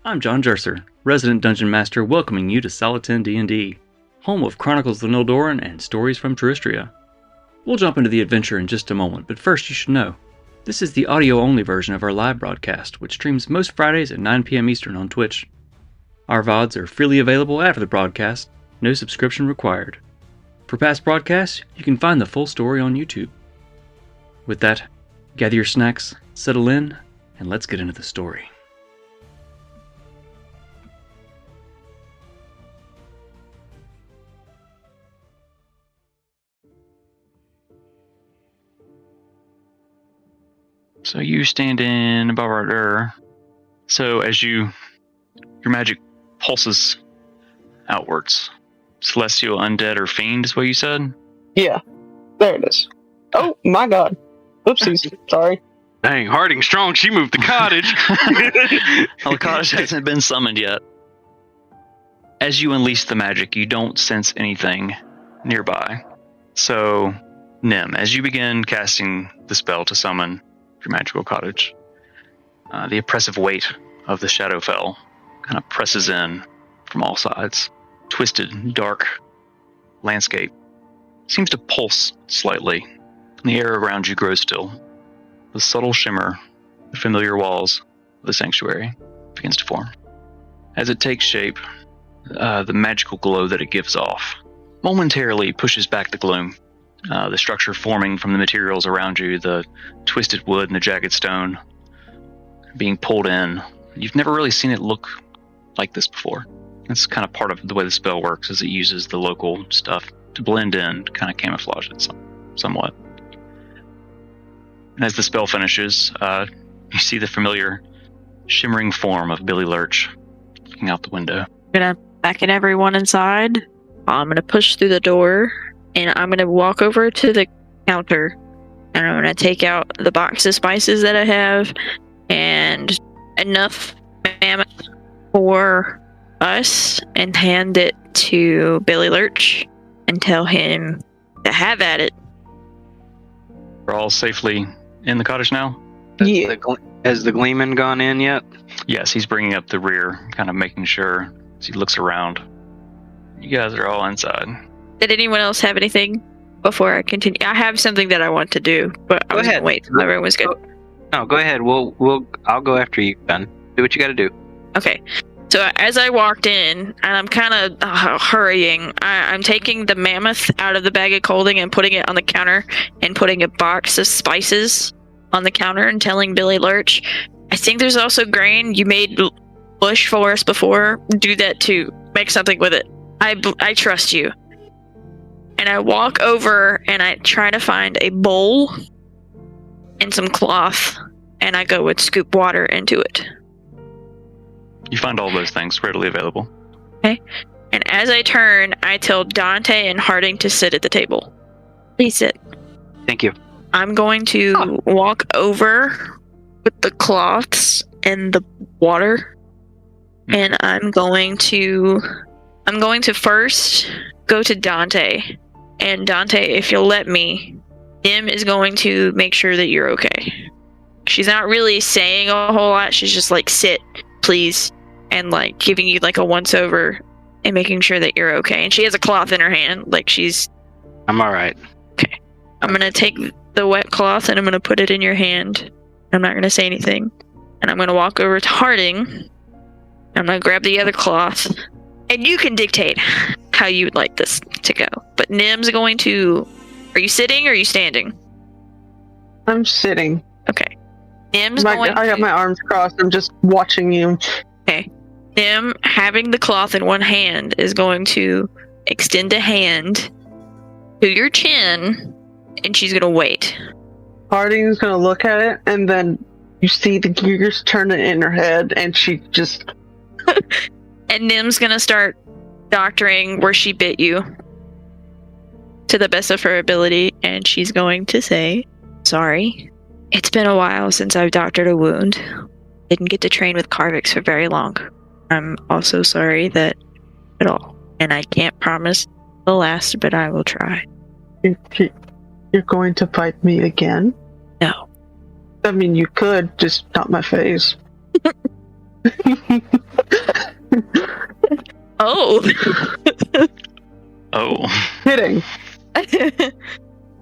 I'm John Jerser, resident Dungeon Master, welcoming you to Soliton D&D, home of Chronicles of Nildorin and Stories from Teristria. We'll jump into the adventure in just a moment, but first you should know, this is the audio-only version of our live broadcast, which streams most Fridays at 9 p.m. Eastern on Twitch. Our VODs are freely available after the broadcast, no subscription required. For past broadcasts, you can find the full story on YouTube. With that, gather your snacks, settle in, and let's get into the story. So you stand in about right there. So as your magic pulses outwards. Celestial, undead, or fiend is what you said? Yeah, there it is. Oh my god. Oopsies, sorry. Dang, Harding strong, she moved the cottage. Well, the cottage hasn't been summoned yet. As you unleash the magic, you don't sense anything nearby. So, Nim, as you begin casting the spell to summon your magical cottage, the oppressive weight of the Shadowfell kind of presses in from all sides. Twisted, dark landscape seems to pulse slightly, and the air around you grows still. The subtle shimmer, the familiar walls of the sanctuary begins to form. As it takes shape, the magical glow that it gives off momentarily pushes back the gloom. The structure forming from the materials around you, the twisted wood and the jagged stone, being pulled in. You've never really seen it look like this before. That's kind of part of the way the spell works, is it uses the local stuff to blend in, to kind of camouflage it somewhat. And as the spell finishes, you see the familiar shimmering form of Billy Lurch looking out the window. I'm going to beckon everyone inside. I'm going to push through the door, and I'm going to walk over to the counter, and I'm going to take out the box of spices that I have, and enough mammoth for us, and hand it to Billy Lurch and tell him to have at it. We're all safely in the cottage now? Yeah. Has the Gleeman gone in yet? Yes, he's bringing up the rear, kind of making sure as he looks around. You guys are all inside. Did anyone else have anything before I continue? I have something that I want to do, but I was going to wait till everyone was good. No, go ahead. I'll go after you, Ben. Do what you got to do. Okay. So as I walked in, and I'm kind of hurrying, I'm taking the mammoth out of the bag of clothing and putting it on the counter, and putting a box of spices on the counter and telling Billy Lurch, I think there's also grain. You made bush for us before. Do that too. Make something with it. I trust you. And I walk over and I try to find a bowl and some cloth, and I go and scoop water into it. You find all those things readily available. Okay. And as I turn, I tell Dante and Harding to sit at the table. Please sit. Thank you. I'm going to walk over with the cloths and the water. And I'm going to first go to Dante. And Dante, if you'll let me, Nim is going to make sure that you're okay. She's not really saying a whole lot. She's just like, sit, please. And like giving you like a once over and making sure that you're okay. And she has a cloth in her hand, like I'm alright. Okay. I'm gonna take the wet cloth and I'm gonna put it in your hand. I'm not gonna say anything. And I'm gonna walk over to Harding. I'm gonna grab the other cloth. And you can dictate how you would like this to go. But Nim's going to... Are you sitting or are you standing? I'm sitting. Okay. I got my arms crossed. I'm just watching you. Okay. Nim, having the cloth in one hand, is going to extend a hand to your chin, and she's going to wait. Harding's going to look at it, and then you see the gears turning in her head, and she just... And Nim's going to start doctoring where she bit you to the best of her ability, and she's going to say, sorry. It's been a while since I've doctored a wound. Didn't get to train with Carvix for very long. I'm also sorry that at all. And I can't promise the last, but I will try. You're going to fight me again? No. I mean, you could, just not my face. Oh. Oh. Kidding.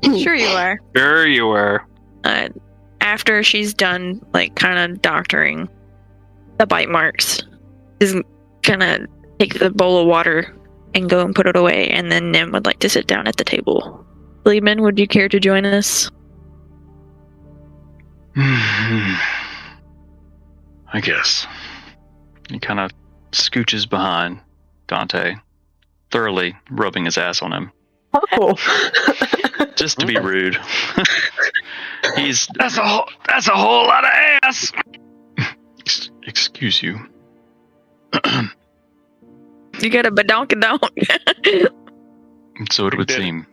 Sure you are. Sure you were. After she's done, like, kind of doctoring the bite marks, is gonna take the bowl of water and go and put it away, and then Nim would like to sit down at the table. Lehman, would you care to join us? I guess. He kind of scooches behind Dante, thoroughly rubbing his ass on him. Oh. Just to be rude. That's a whole lot of ass. Excuse you. You got a badonkadonk. So it would seem.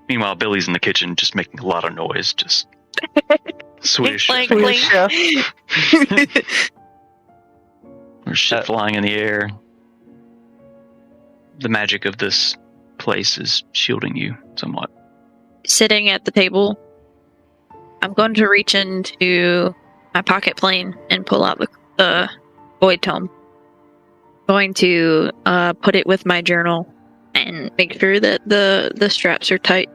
Meanwhile, Billy's in the kitchen just making a lot of noise, just Swedish. Clink, chef. clink, clink. There's shit flying in the air. The magic of this place is shielding you somewhat. Sitting at the table, I'm going to reach into my pocket plane and pull out the void tome. Going to put it with my journal and make sure that the straps are tight.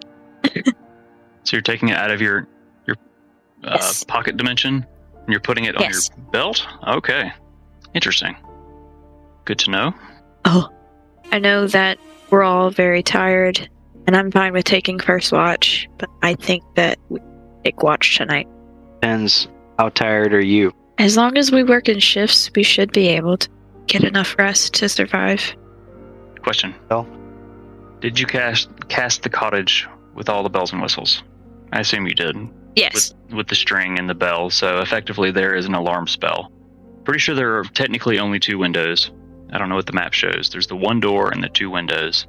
So you're taking it out of your Yes. pocket dimension and you're putting it on Yes. your belt? Okay. Interesting. Good to know. Oh, I know that we're all very tired, and I'm fine with taking first watch, but I think that we take watch tonight. Depends. How tired are you? As long as we work in shifts, we should be able to get enough rest to survive. Question. Well? Did you cast the cottage with all the bells and whistles? I assume you did. Yes. With the string and the bell, so effectively there is an alarm spell. Pretty sure there are technically only 2 windows. I don't know what the map shows. There's the 1 door and the 2 windows.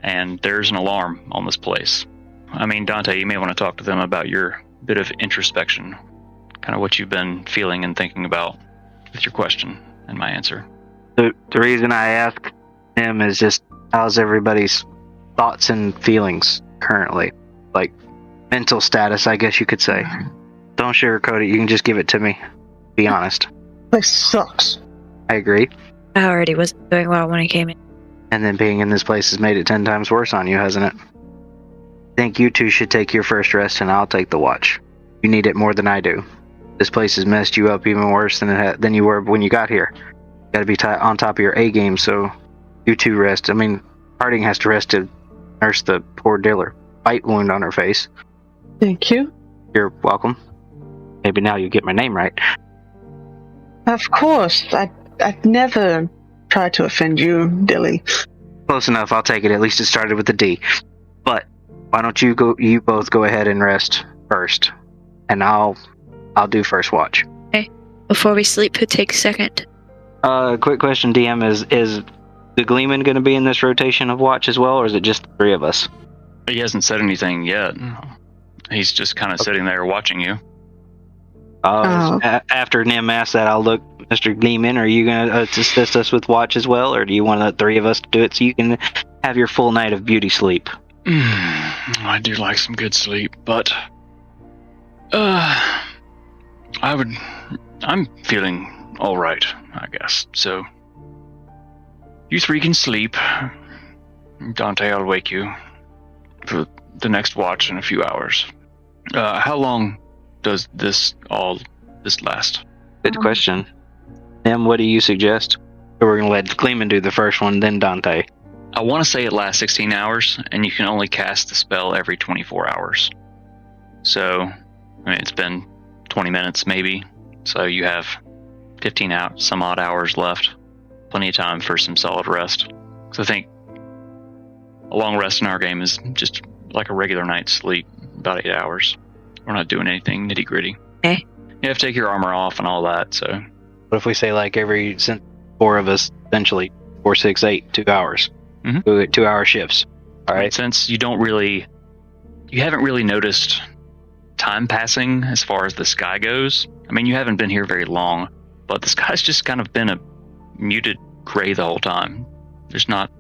And there's an alarm on this place. I mean, Dante, you may want to talk to them about your bit of introspection. Kind of what you've been feeling and thinking about with your question and my answer. The reason I ask him is just how's everybody's thoughts and feelings currently? Like, mental status, I guess you could say. Don't sugarcoat it. You can just give it to me. Be honest. This sucks. I agree. I already wasn't doing well when I came in. And then being in this place has made it 10 times worse on you, hasn't it? I think you two should take your first rest and I'll take the watch. You need it more than I do. This place has messed you up even worse than you were when you got here. You gotta be on top of your A game, so you two rest. I mean, Harding has to rest to nurse the poor dealer. Bite wound on her face. Thank you. You're welcome. Maybe now you get my name right. Of course. I'd never try to offend you, Dilly. Close enough, I'll take it. At least it started with a D. But why don't you both go ahead and rest first. And I'll do first watch. Okay. Before we sleep, who takes second? Quick question, DM, is the Gleeman going to be in this rotation of watch as well, or is it just the 3 of us? He hasn't said anything yet. He's just kind of sitting there watching you. After Nim asks that, I'll look, Mr. Gleeman, are you going to assist us with watch as well, or do you want the 3 of us to do it so you can have your full night of beauty sleep? I do like some good sleep, but I'm feeling all right, I guess. So you 3 can sleep. Dante, I'll wake you for the next watch in a few hours. How long does this last? Good question. Nim, what do you suggest? We're going to let Gleeman do the first one, then Dante. I want to say it lasts 16 hours, and you can only cast the spell every 24 hours. So, I mean, it's been 20 minutes maybe, so you have 15 some odd hours left. Plenty of time for some solid rest. So I think a long rest in our game is just like a regular night's sleep, about 8 hours. We're not doing anything nitty gritty. Okay. You have to take your armor off and all that, so. What if we say since 4 of us, essentially 4, 6, 8, 2 hours? Mhm. We get 2-hour shifts. All right. Since you haven't really noticed time passing as far as the sky goes. I mean, you haven't been here very long, but the sky's just kind of been a muted gray the whole time. There's not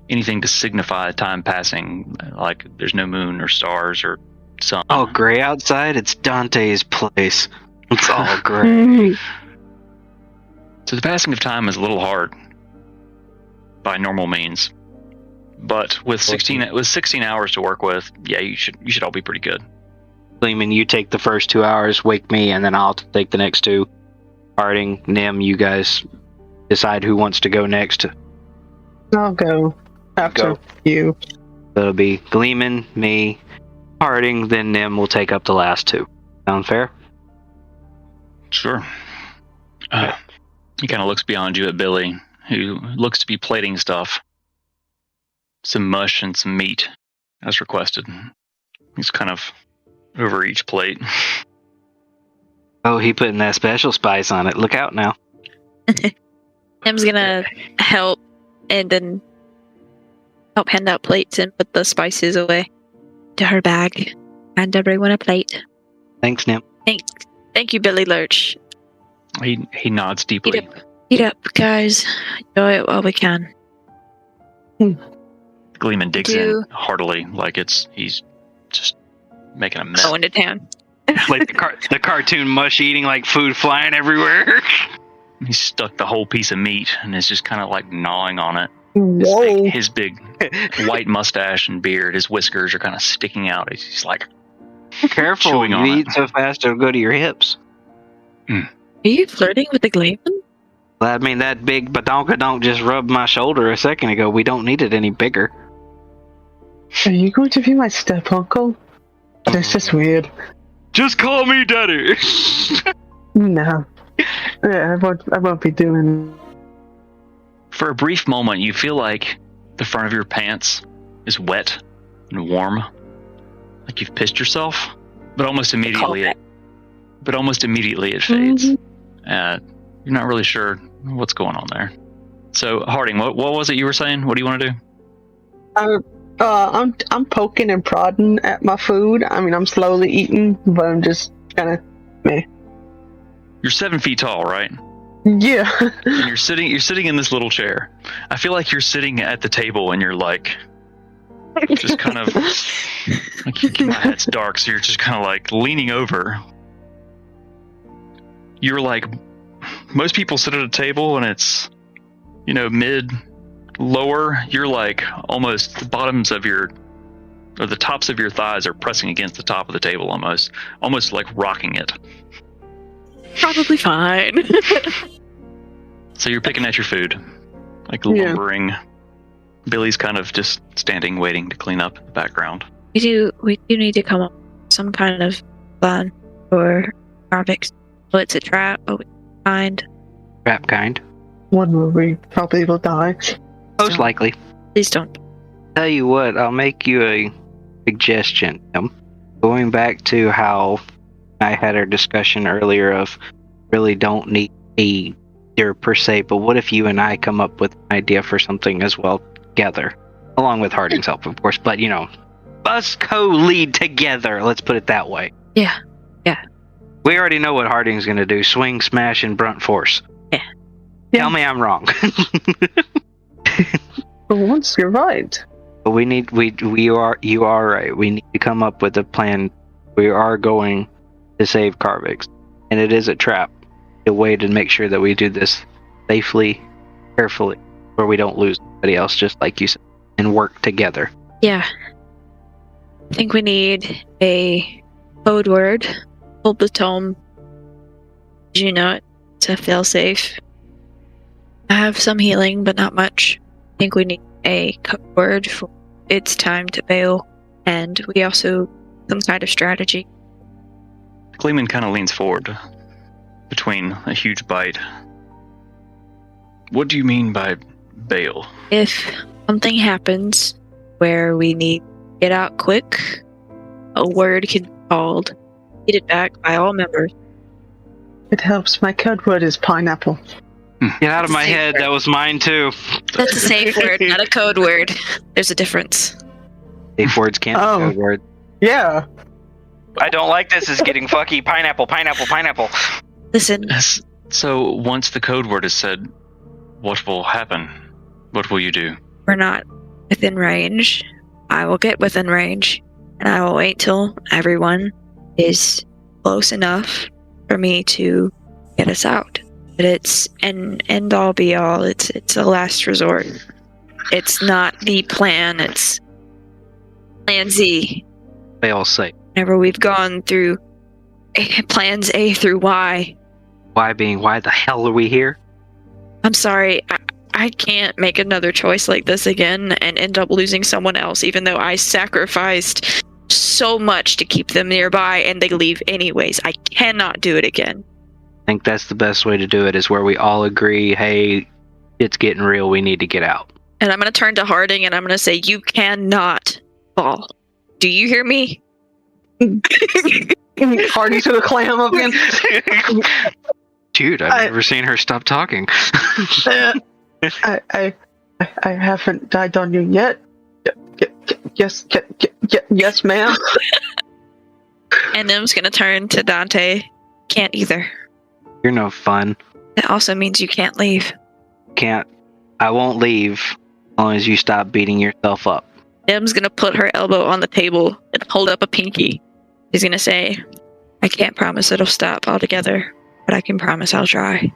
anything to signify time passing, like there's no moon or stars or sun. Oh, gray outside? It's Dante's place. It's all gray. So the passing of time is a little hard. by normal means. But with 16 hours to work with, yeah, you should all be pretty good. Gleeman, you take the first 2 hours, wake me, and then I'll take the next 2. Harding, Nim, you guys decide who wants to go next. I'll go after you. So it'll be Gleeman, me, Harding, then Nim will take up the last 2. Sound fair? Sure. He kind of looks beyond you at Billy, who looks to be plating stuff. Some mush and some meat, as requested. He's kind of over each plate. Oh, he putting that special spice on it. Look out now. Tim's gonna help and then help hand out plates and put the spices away to her bag. Hand everyone a plate. Thanks, Nim. Thank you, Billy Lurch. He nods deeply. Eat up, guys. Enjoy it while we can. Gleeman digs in heartily, like he's just making a mess. Going to town. Like the cartoon mush eating, like food flying everywhere. He stuck the whole piece of meat and is just kind of like gnawing on it. Whoa. His big white mustache and beard, his whiskers are kind of sticking out. He's like, careful, chewing on you it. eat so fast it'll go to your hips. Are you flirting with the Gleeman? Well, I mean, that big badonkadonk just rubbed my shoulder a second ago. We don't need it any bigger. Are you going to be my step uncle? That's just weird. just call me daddy. No. Yeah, I won't be doing. For a brief moment, you feel like the front of your pants is wet and warm, like you've pissed yourself. But almost immediately, it fades. You're not really sure what's going on there. So, Harding, what was it you were saying? What do you want to do? I'm poking and prodding at my food. I mean, I'm slowly eating, but I'm just kind of meh. You're 7 feet tall, right? Yeah. And you're sitting in this little chair. I feel like you're sitting at the table and you're like, just kind of, like my head's dark, so you're just kind of like leaning over. You're like, most people sit at a table and it's, mid, lower. You're like almost the bottoms of the tops of your thighs are pressing against the top of the table almost like rocking it. Probably fine. So you're picking at your food, like lumbering. Yeah. Billy's kind of just standing, waiting to clean up in the background. We do need to come up with some kind of plan for convicts. Well, it's a trap, but Trap kind. One where we probably will die. Most likely. Please don't. Tell you what, I'll make you a suggestion. Going back to how I had our discussion earlier of really don't need a leader per se, but what if you and I come up with an idea for something as well together? Along with Harding's help, of course, but us co-lead together, let's put it that way. Yeah. We already know what Harding's gonna do. Swing, smash, and brunt force. Yeah. Tell me I'm wrong. For once, you're right. But you are right. We need to come up with a plan. We are going to save Carvix, and it is a trap. A way to make sure that we do this safely, carefully, where we don't lose anybody else, just like you said, and work together. Yeah. I think we need a code word. Hold the tome. To feel safe. I have some healing, but not much. I think we need a code word for it's time to bail, and we also some kind of strategy. Gleeman kind of leans forward between a huge bite. What do you mean by bail? If something happens where we need to get out quick, a word can be called, repeated back by all members. It helps. My code word is pineapple. Get out of my head. That was mine too. That's a safe word, not a code word. There's a difference. Safe words can't be code words. Yeah. I don't like this. It's getting fucky. Pineapple. Listen. So once the code word is said, what will happen? What will you do? We're not within range. I will get within range, and I will wait till everyone is close enough for me to get us out. But it's an end all be all. It's a last resort. It's not the plan. It's Plan Z. They all say. Whenever we've gone through plans A through Y. Why being, why the hell are we here? I'm sorry. I can't make another choice like this again and end up losing someone else, even though I sacrificed so much to keep them nearby and they leave anyways. I cannot do it again. I think that's the best way to do it, is where we all agree, hey, it's getting real, we need to get out. And I'm going to turn to Harding and I'm going to say, you cannot fall. Do you hear me? Hardy's gonna clam up again. Dude, I've never seen her stop talking. I haven't died on you yet. Yes, ma'am. And Nim's going to turn to Dante. Can't either. You're no fun. That also means you can't leave. Can't. I won't leave as long as you stop beating yourself up. Nim's going to put her elbow on the table and hold up a pinky. He's going to say, I can't promise it'll stop altogether, but I can promise I'll try.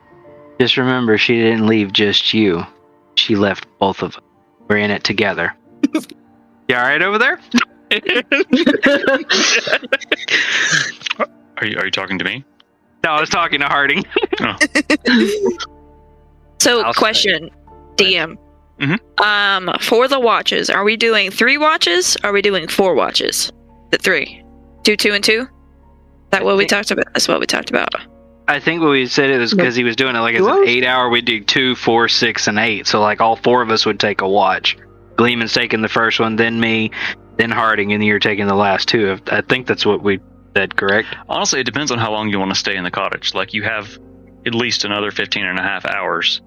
Just remember, she didn't leave just you. She left both of us. We're in it together. You alright over there? Are you talking to me? No, I was talking to Harding. So, I'll question, DM. Mm-hmm. For the watches, are we doing 3 watches? Or are we doing 4 watches? The 3? 2, 2, and 2? Is that what we talked about? That's what we talked about. I think what we said it was because he was doing it like as an 8 hour. We'd do 2, 4, 6, and 8. So like all 4 of us would take a watch. Gleeman's taking the first one, then me, then Harding, and you're taking the last 2. I think that's what we said, correct? Honestly, it depends on how long you want to stay in the cottage. Like, you have at least another 15 and a half hours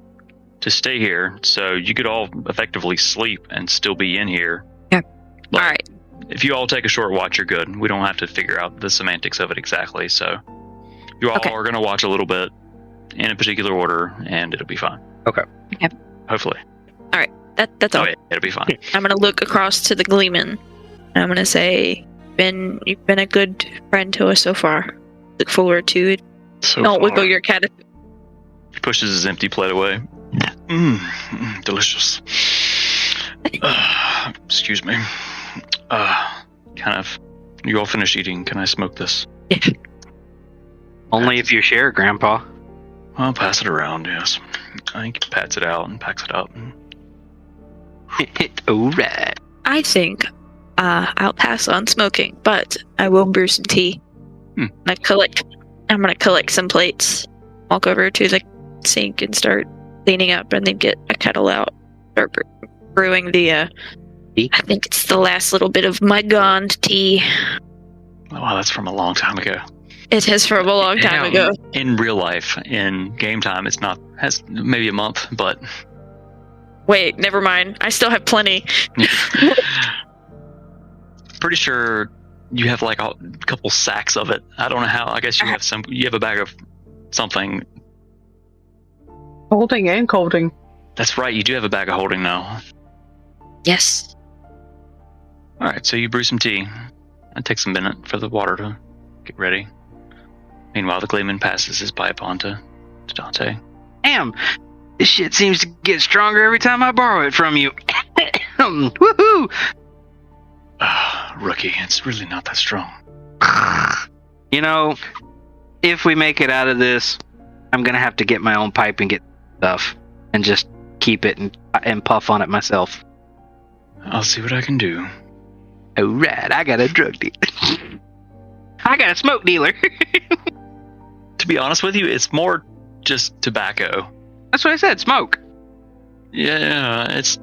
to stay here, so you could all effectively sleep and still be in here. Yeah. Like, all right. If you all take a short watch, you're good. We don't have to figure out the semantics of it exactly, so you all are going to watch a little bit in a particular order, and it'll be fine. Okay. Yep. Hopefully. All right. That's all. Oh, yeah, it'll be fine. I'm going to look across to the Gleeman, and I'm going to say, you've been a good friend to us so far. Look forward to it. Don't wiggle your cat. He pushes his empty plate away. Delicious. Excuse me. You all finished eating. Can I smoke this? Yeah. Only if you share, Grandpa. I'll pass it around, yes. I think he pats it out and packs it up. Alright. I think I'll pass on smoking, but I will brew some tea. I'm gonna collect some plates, walk over to the sink and start cleaning up, and then get a kettle out, start brewing the tea? Uh, I think it's the last little bit of my gond tea. Oh, wow, that's from a long time ago. It is from a long time ago. In real life, in game time, it's not, has maybe a month, but... Wait, never mind. I still have plenty. Pretty sure you have like a couple sacks of it. I don't know how. I guess you have some. You have a bag of something. Holding and colding. That's right. You do have a bag of holding now. Yes. All right. So you brew some tea. It takes a minute for the water to get ready. Meanwhile, the Gleeman passes his pipe on to Dante. Damn, this shit seems to get stronger every time I borrow it from you. Woohoo! Rookie, it's really not that strong. You know, if we make it out of this, I'm gonna have to get my own pipe and get stuff, and just keep it and puff on it myself. I'll see what I can do. Alright, I got a drug dealer. I got a smoke dealer. To be honest with you, it's more just tobacco. That's what I said, smoke. Yeah, it's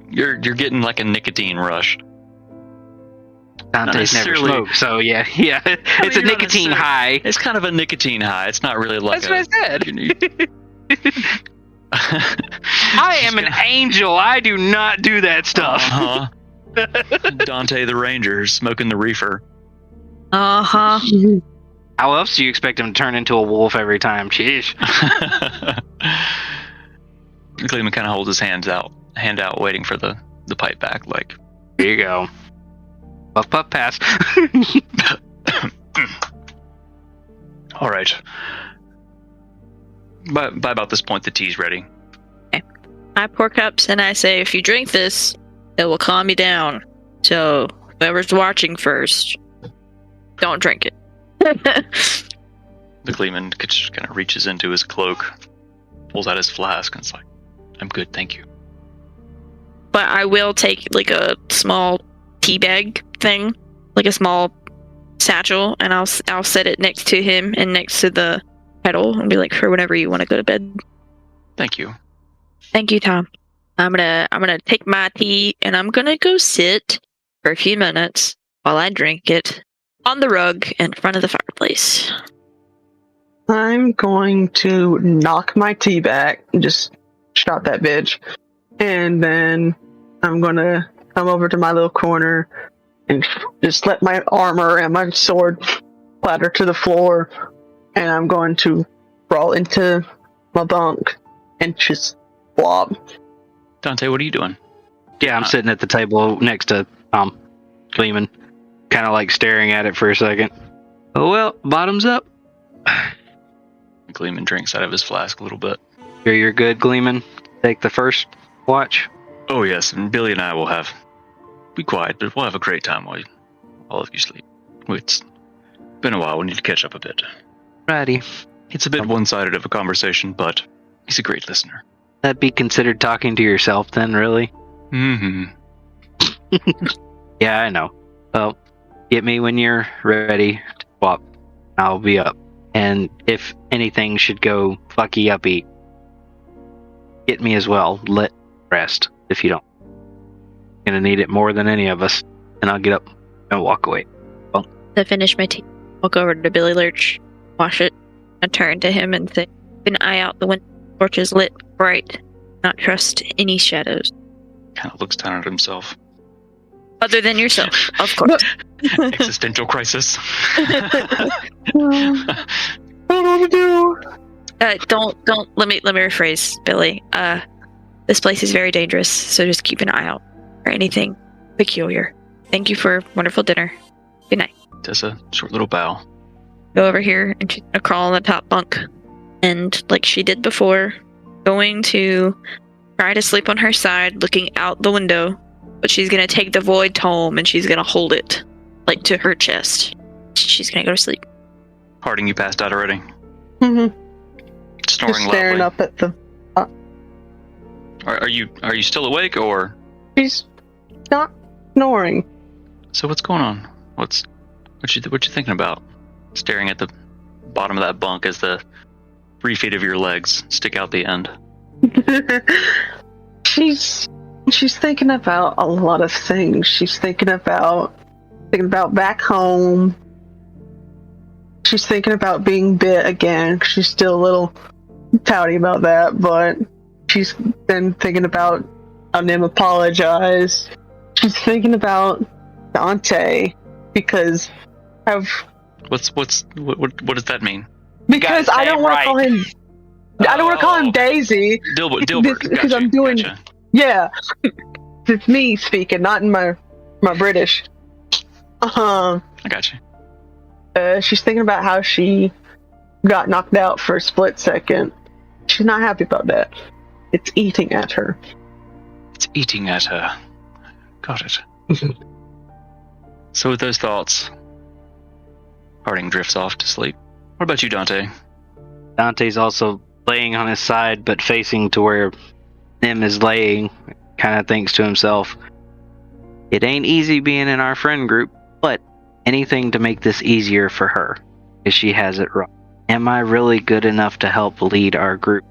you're getting like a nicotine rush. Dante's never smoked, so yeah. It's a nicotine high. It's kind of a nicotine high. It's not really like That's what I said. I am an angel. I do not do that stuff. Dante the Ranger smoking the reefer. Uh-huh. How else do you expect him to turn into a wolf every time? Sheesh. Gleeman kind of holds his hand out, waiting for the pipe back. Like, here you go. Puff, puff, pass. All right. By about this point, the tea's ready. Okay. I pour cups and I say, if you drink this, it will calm you down. So whoever's watching first, don't drink it. The Gleeman just kind of reaches into his cloak, pulls out his flask, and it's like, I'm good, thank you. But I will take like a small tea bag thing, like a small satchel, and I'll set it next to him and next to the kettle and be like, for whenever you want to go to bed. Thank you. Thank you, Tom. I'm gonna take my tea and I'm gonna go sit for a few minutes while I drink it on the rug in front of the fireplace. I'm going to knock my tea back and just stop that bitch. And then I'm going to come over to my little corner and just let my armor and my sword clatter to the floor. And I'm going to crawl into my bunk and just blob. Dante, what are you doing? Yeah, I'm sitting at the table next to Gleeman, kind of like staring at it for a second. Oh well, bottoms up. Gleeman drinks out of his flask a little bit. Sure you're good, Gleeman? Take the first watch. Oh yes, and Billy and I will be quiet, but we'll have a great time while all of you sleep. It's been a while, we need to catch up a bit. Righty. It's a bit one-sided of a conversation, but he's a great listener. That'd be considered talking to yourself then, really? Mm-hmm. Yeah, I know. Well, get me when you're ready to swap. I'll be up. And if anything should go fucky uppy, get me as well. Let rest if you don't. Gonna need it more than any of us. And I'll get up and walk away. Well, To finish my tea, walk over to Billy Lurch, wash it, and turn to him and say, keep an eye out the window. Torch is lit bright. Not trust any shadows. Kind of looks down at himself. Other than yourself, of course. Existential crisis. I don't know what to do. Don't let me rephrase, Billy. This place is very dangerous, so just keep an eye out for anything peculiar. Thank you for a wonderful dinner. Good night. Does a short little bow. Go over here and she's gonna crawl on the top bunk. And like she did before, going to try to sleep on her side, looking out the window. But she's gonna take the void tome and she's gonna hold it like to her chest. She's gonna go to sleep. Harding, you passed out already. Mm-hmm. Snoring Just staring loudly. up at the... Are you still awake, or? She's not snoring. So what's going on? What you thinking about? Staring at the bottom of that bunk as the 3 feet of your legs stick out the end. She's thinking about a lot of things. She's thinking about back home. She's thinking about being bit again. She's still a little pouty about that, but she's been thinking about how Nim apologized. She's thinking about Dante because of What does that mean? because I don't want to call him. I don't want to call him Daisy. Dilbert. Because I'm doing. Yeah, it's me speaking, not in my British. I got you. She's thinking about how she got knocked out for a split second. She's not happy about that. It's eating at her. It's eating at her. Got it. So with those thoughts, Harding drifts off to sleep. What about you, Dante? Dante's also laying on his side, but facing to where Nim is laying. Kind of thinks to himself, it ain't easy being in our friend group, but anything to make this easier for her, because she has it wrong. Am I really good enough to help lead our group?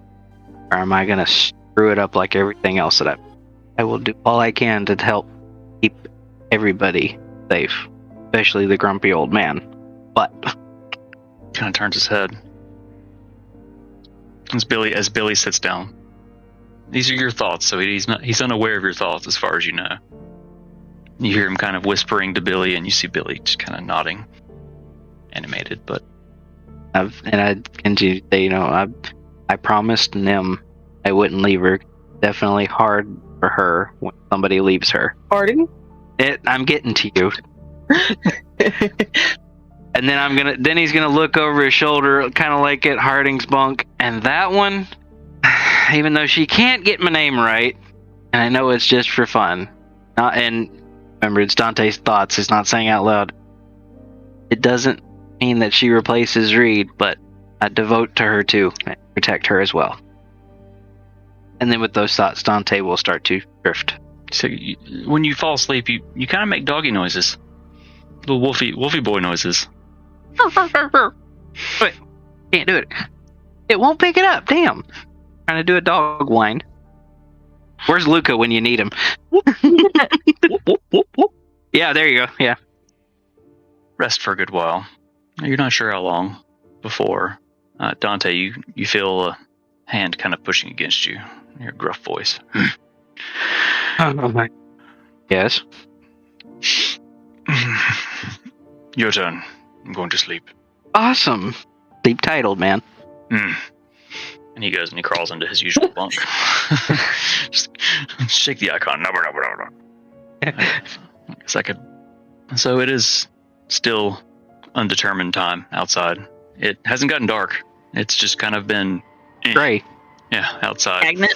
Or am I going to screw it up like everything else that I will do all I can to help keep everybody safe, especially the grumpy old man. But Kind of turns his head. As Billy sits down. These are your thoughts, so he's unaware of your thoughts as far as you know. You hear him kind of whispering to Billy, and you see Billy just kind of nodding, animated. But I continue to say, I promised Nim I wouldn't leave her. Definitely hard for her when somebody leaves her. Harding? I'm getting to you. And then he's gonna look over his shoulder, kind of like at Harding's bunk, and that one, even though she can't get my name right, and I know it's just for fun, and remember, it's Dante's thoughts, it's not saying out loud, it doesn't mean that she replaces Reed, but I devote to her too, and protect her as well. And then with those thoughts, Dante will start to drift. So when you fall asleep, you kind of make doggy noises. Little wolfy boy noises. Wait, can't do it. It won't pick it up, damn. Trying to do a dog whine. Where's Luca when you need him? Yeah, there you go, yeah. Rest for a good while. You're not sure how long before Dante, you feel a hand kind of pushing against you. Your gruff voice. Oh my. Yes. Your turn. I'm going to sleep. Awesome. Deep titled, man. And he goes and he crawls into his usual bunk. Just shake the icon. No. So it is still undetermined time outside. It hasn't gotten dark. It's just kind of been gray. Yeah, outside. Stagnant.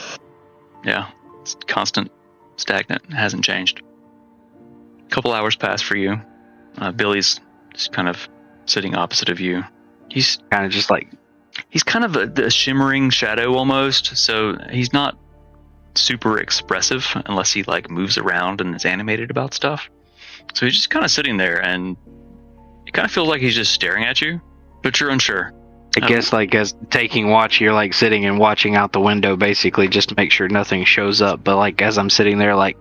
Yeah, it's constant, stagnant. It hasn't changed. A couple hours pass for you. Billy's just kind of sitting opposite of you. He's kind of just like... He's kind of a shimmering shadow almost, so he's not super expressive unless he like moves around and is animated about stuff. So he's just kind of sitting there, and it kind of feels like he's just staring at you, but you're unsure. I guess like as taking watch, you're like sitting and watching out the window basically just to make sure nothing shows up. But like as I'm sitting there like,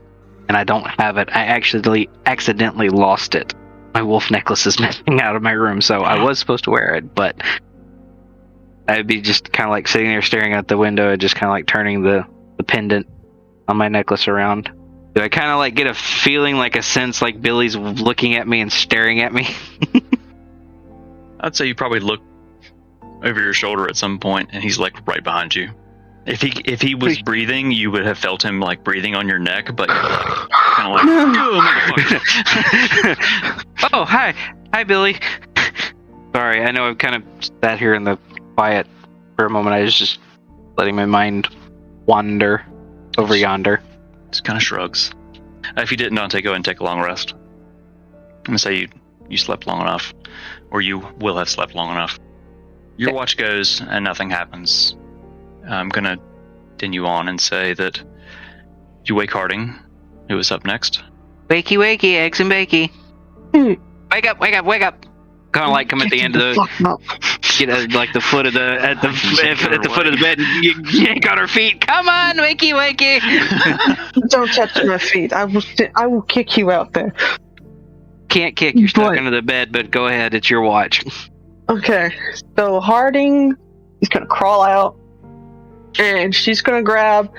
and I don't have it, I actually accidentally lost it. My wolf necklace is missing out of my room, so I was supposed to wear it, but I'd be just kind of like sitting there staring out the window and just kind of like turning the pendant on my necklace around. Do I kind of like get a feeling, like a sense like Billy's looking at me and staring at me? I'd say you probably look over your shoulder at some point, and he's like right behind you. If he was breathing, you would have felt him like breathing on your neck, but you're like kind of like, oh, motherfucker. Oh, hi Billy. Sorry, I know I've kind of sat here in the quiet for a moment. I was just letting my mind wander over yonder. Just kind of shrugs. If you didn't, Dante, go ahead and take a long rest. I'm gonna say you slept long enough, or you will have slept long enough. Your watch goes and nothing happens. I'm gonna continue on and say that you wake Harding, who is up next. Wakey, wakey, eggs and bakey. Wake up, wake up, wake up. Kind of like come at the end of the, get at like the foot of the at the foot of the bed and yank on her feet. Come on, wakey, wakey. Don't touch my feet. I will kick you out there. Can't kick. You're stuck under the bed, but go ahead. It's your watch. Okay, so Harding is gonna crawl out, and she's gonna grab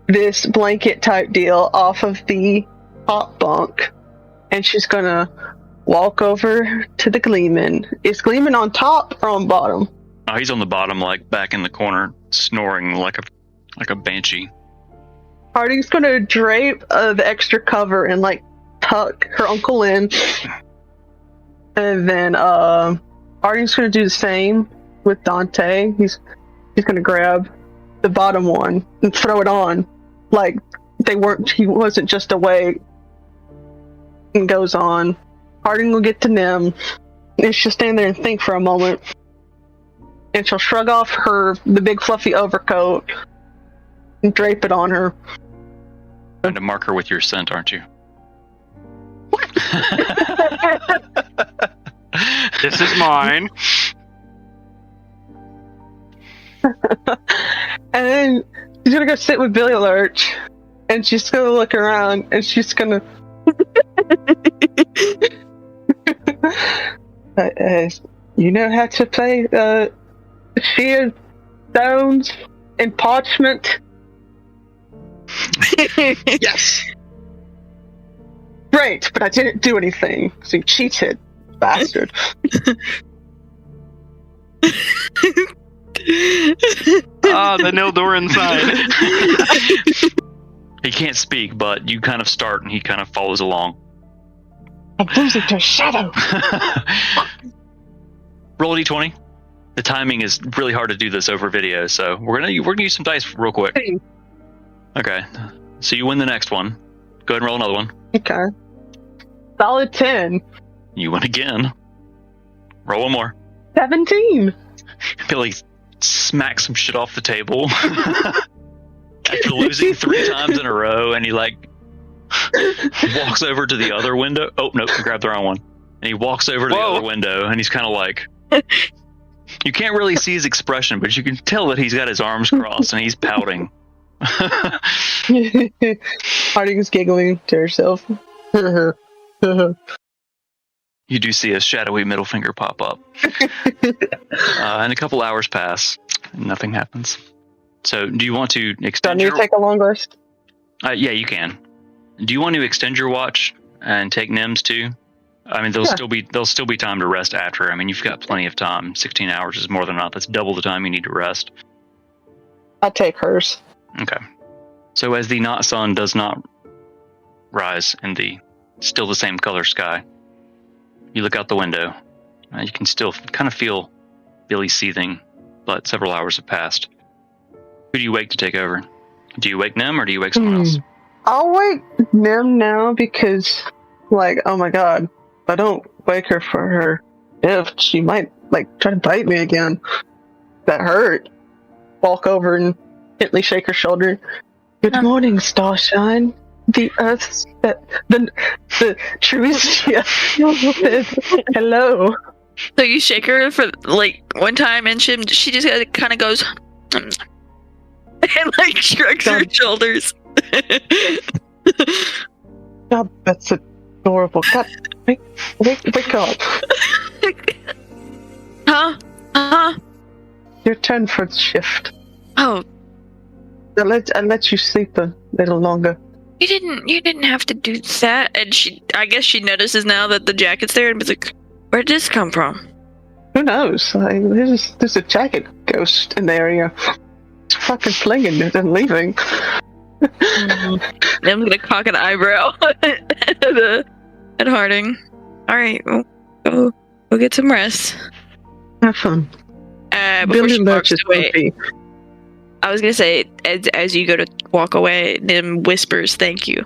this blanket type deal off of the top bunk, and she's gonna walk over to the Gleeman. Is Gleeman on top or on bottom? Oh, he's on the bottom, like back in the corner, snoring like a banshee. Harding's gonna drape the extra cover and like tuck her uncle in, and then Harding's gonna do the same with Dante. He's gonna grab the bottom one and throw it on, like he wasn't just awake. And goes on. Harding will get to Nim, and she'll stand there and think for a moment, and she'll shrug off the big fluffy overcoat and drape it on her. Trying to mark her with your scent, aren't you? This is mine. And then she's gonna go sit with Billy Lurch, and she's gonna look around, and she's gonna you know how to play sheer stones and parchment? Yes. Great, but I didn't do anything, so you cheated, bastard. The Nildorin side. He can't speak, but you kind of start and he kind of follows along. I'm losing to Shadow. Roll a d20. The timing is really hard to do this over video, so we're gonna use some dice real quick. Okay, so you win the next one. Go ahead and roll another one. Okay. Solid 10. You win again. Roll one more. 17. Billy smacks some shit off the table after losing 3 times in a row, and he like walks over to the other window. Oh no, I grabbed the wrong one. And he walks over to the other window, and he's kind of like. You can't really see his expression, but you can tell that he's got his arms crossed and he's pouting. Harding's giggling to herself. You do see a shadowy middle finger pop up. And a couple hours pass, and nothing happens. So, do you want to extend Don't you take a long rest? Yeah, you can. Do you want to extend your watch and take Nims too? I mean, there'll still be time to rest after. I mean, you've got plenty of time. 16 hours is more than enough. That's double the time you need to rest. I'll take hers. Okay. So as the not sun does not rise in the still the same color sky, you look out the window. You can still kind of feel Billy seething, but several hours have passed. Who do you wake to take over? Do you wake Nim or do you wake someone else? I'll wake Nim now because, like, oh my god, if I don't wake her for her gift, she might, like, try to bite me again. That hurt. Walk over and gently shake her shoulder. Good morning, Starshine. The Earth's the truest. Hello. So you shake her for like one time, and she just kind of goes and like shrugs her shoulders. God, that's adorable. God, wake up. Huh? Your turn for the shift. Oh, I'll let you sleep a little longer. you didn't have to do that. And I guess she notices now that the jacket's there and is like, where did this come from? Who knows? Like, there's a jacket ghost in the area. It's fucking flinging it and leaving. I'm gonna cock an eyebrow at Harding. All right, well, go get some rest. Have fun. Before Billy she Lurch walks is away, grumpy. I was gonna say, as you go to walk away, Nim whispers, "Thank you."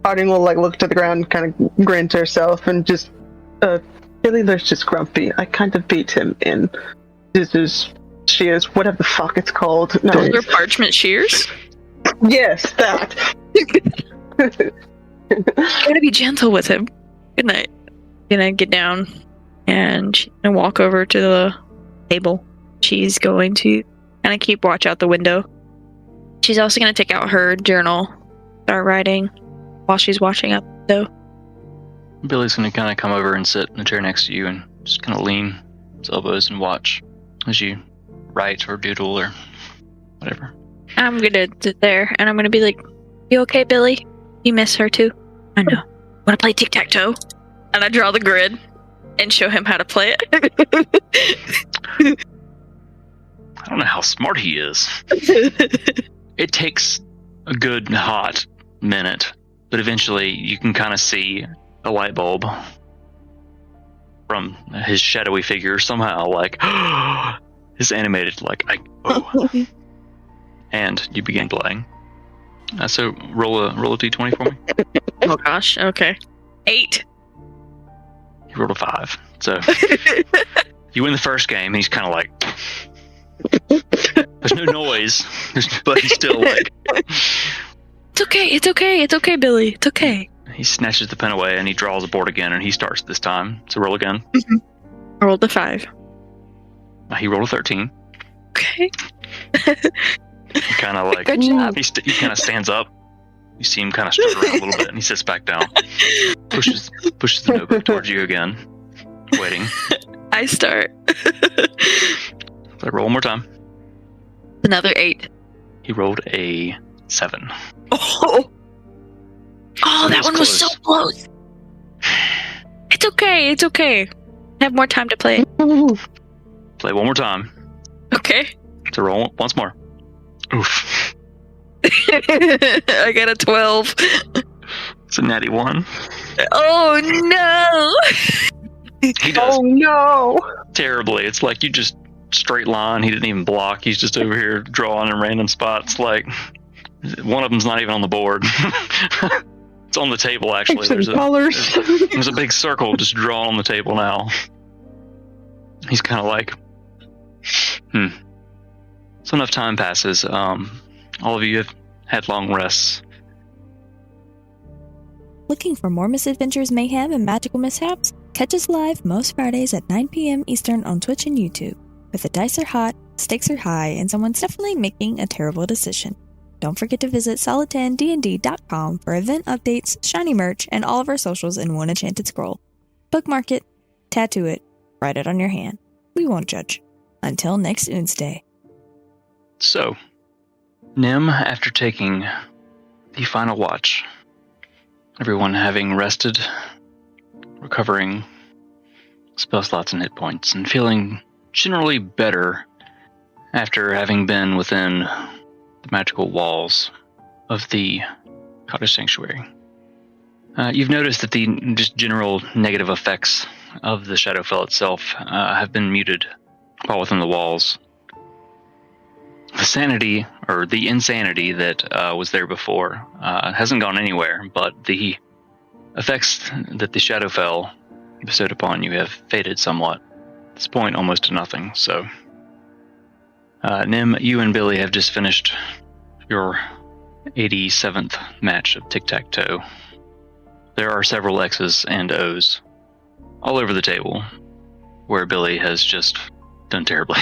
Harding will like look to the ground, kind of grin to herself, and just, Billy Lurch is grumpy. I kind of beat him in she is whatever the fuck it's called. No. Those are parchment shears. Yes, that. Gotta be gentle with him. Good night. Gonna get down and she's gonna walk over to the table. She's going to kind of keep watch out the window. She's also gonna take out her journal, start writing while she's watching up. So Billy's going to kind of come over and sit in the chair next to you and just kind of lean his elbows and watch as you write or doodle or whatever. I'm gonna sit there and I'm gonna be like, "You okay, Billy? You miss her too? I know. Wanna play tic-tac-toe?" And I draw the grid and show him how to play it. I don't know how smart he is. It takes a good hot minute, but eventually you can kind of see a light bulb from his shadowy figure somehow, like his animated, like, and you begin playing. So roll a d20 for me. Oh gosh, okay. 8. You rolled a 5. So you win the first game, and he's kind of like, there's no noise, but he's still like, It's okay, Billy. It's okay. he snatches the pen away and he draws the board again, and he starts this time. So roll again. I rolled a 5. He rolled a 13. Okay. He kind of like, Good job. he kind of stands up. You see him kind of stir around a little bit, and he sits back down. Pushes the notebook towards you again, waiting. I start. So roll one more time. Another 8. He rolled a 7. Oh, that one was so close. It's okay. I have more time to play. Play one more time. Okay. So roll once more. Oof. I got a 12. It's a natty 1. Oh no! He does Oh no! terribly. It's like you just straight line. He didn't even block. He's just over here drawing in random spots. Like, one of them's not even on the board. It's on the table, actually. There's a big circle just drawn on the table now. He's kind of like, So enough time passes. All of you have had long rests. Looking for more misadventures, mayhem, and magical mishaps? Catch us live most Fridays at 9 p.m. Eastern on Twitch and YouTube. Where the dice are hot, stakes are high, and someone's definitely making a terrible decision. Don't forget to visit solid10dnd.com for event updates, shiny merch, and all of our socials in one enchanted scroll. Bookmark it, tattoo it, write it on your hand. We won't judge. Until next Wednesday. So, Nim, after taking the final watch, everyone having rested, recovering spell slots and hit points, and feeling generally better after having been within the magical walls of the cottage sanctuary. You've noticed that the just general negative effects of the Shadowfell itself have been muted while within the walls. The sanity, or the insanity that was there before, hasn't gone anywhere, but the effects that the Shadowfell bestowed upon you have faded somewhat. At this point, almost to nothing. So, Nim, you and Billy have just finished your 87th match of tic-tac-toe. There are several X's and O's all over the table, where Billy has just done terribly.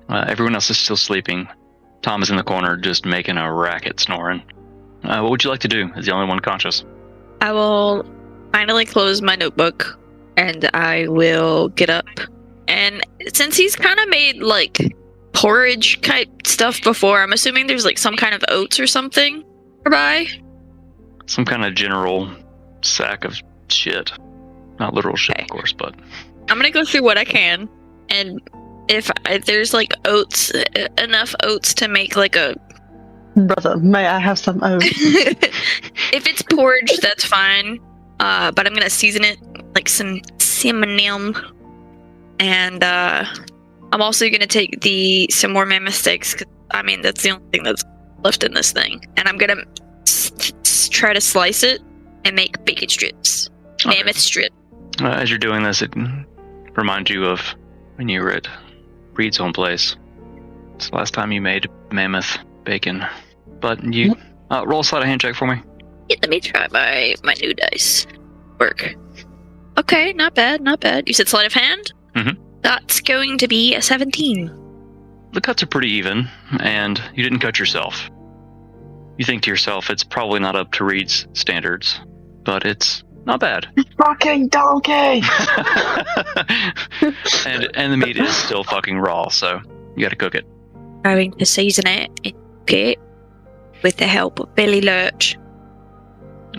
Everyone else is still sleeping. Tom is in the corner just making a racket snoring. What would you like to do as the only one conscious? I will finally close my notebook and I will get up. And since he's kind of made like porridge type stuff before, I'm assuming there's like some kind of oats or something nearby. Some kind of general sack of shit. Not literal shit, of course, but... I'm gonna go through what I can, and if there's like oats, enough oats to make like a... Brother, may I have some oats? If it's porridge, that's fine. But I'm gonna season it like some cinnamon. And I'm also gonna take some more mammoth steaks, 'cause, I mean, that's the only thing that's left in this thing. And I'm gonna try to slice it and make bacon strips. Okay. Mammoth strip. As you're doing this, it reminds you of when you were at Reed's home place. It's the last time you made mammoth bacon. But you roll a sleight of hand check for me. Yeah, let me try my new dice. Work. Okay, not bad, not bad. You said sleight of hand? Mm-hmm. That's going to be a 17. The cuts are pretty even, and you didn't cut yourself. You think to yourself, it's probably not up to Reed's standards, but it's not bad. Fucking donkey! and the meat is still fucking raw, so you gotta cook it. Going to season it and cook it with the help of Billy Lurch.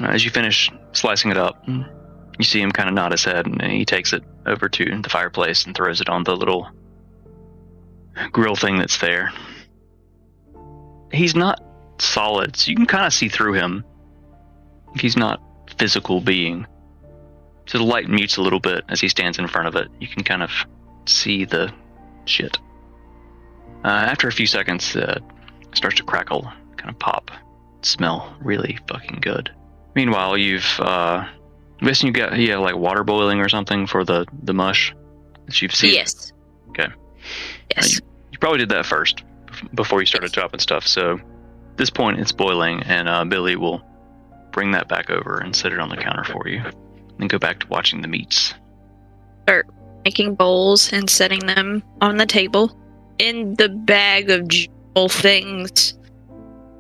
As you finish slicing it up, you see him kind of nod his head, and he takes it over to the fireplace and throws it on the little grill thing that's there. He's not solid, so you can kind of see through him. He's not a physical being. So the light mutes a little bit as he stands in front of it. You can kind of see the shit. After a few seconds, it starts to crackle, kind of pop, smell really fucking good. Meanwhile, I'm guessing you have like water boiling or something for the mush that you've seen? Yes. Okay. Yes. You probably did that first before you started dropping stuff, so at this point it's boiling, and Billy will bring that back over and set it on the counter for you, and go back to watching the meats. Start making bowls and setting them on the table. In the bag of jewel things,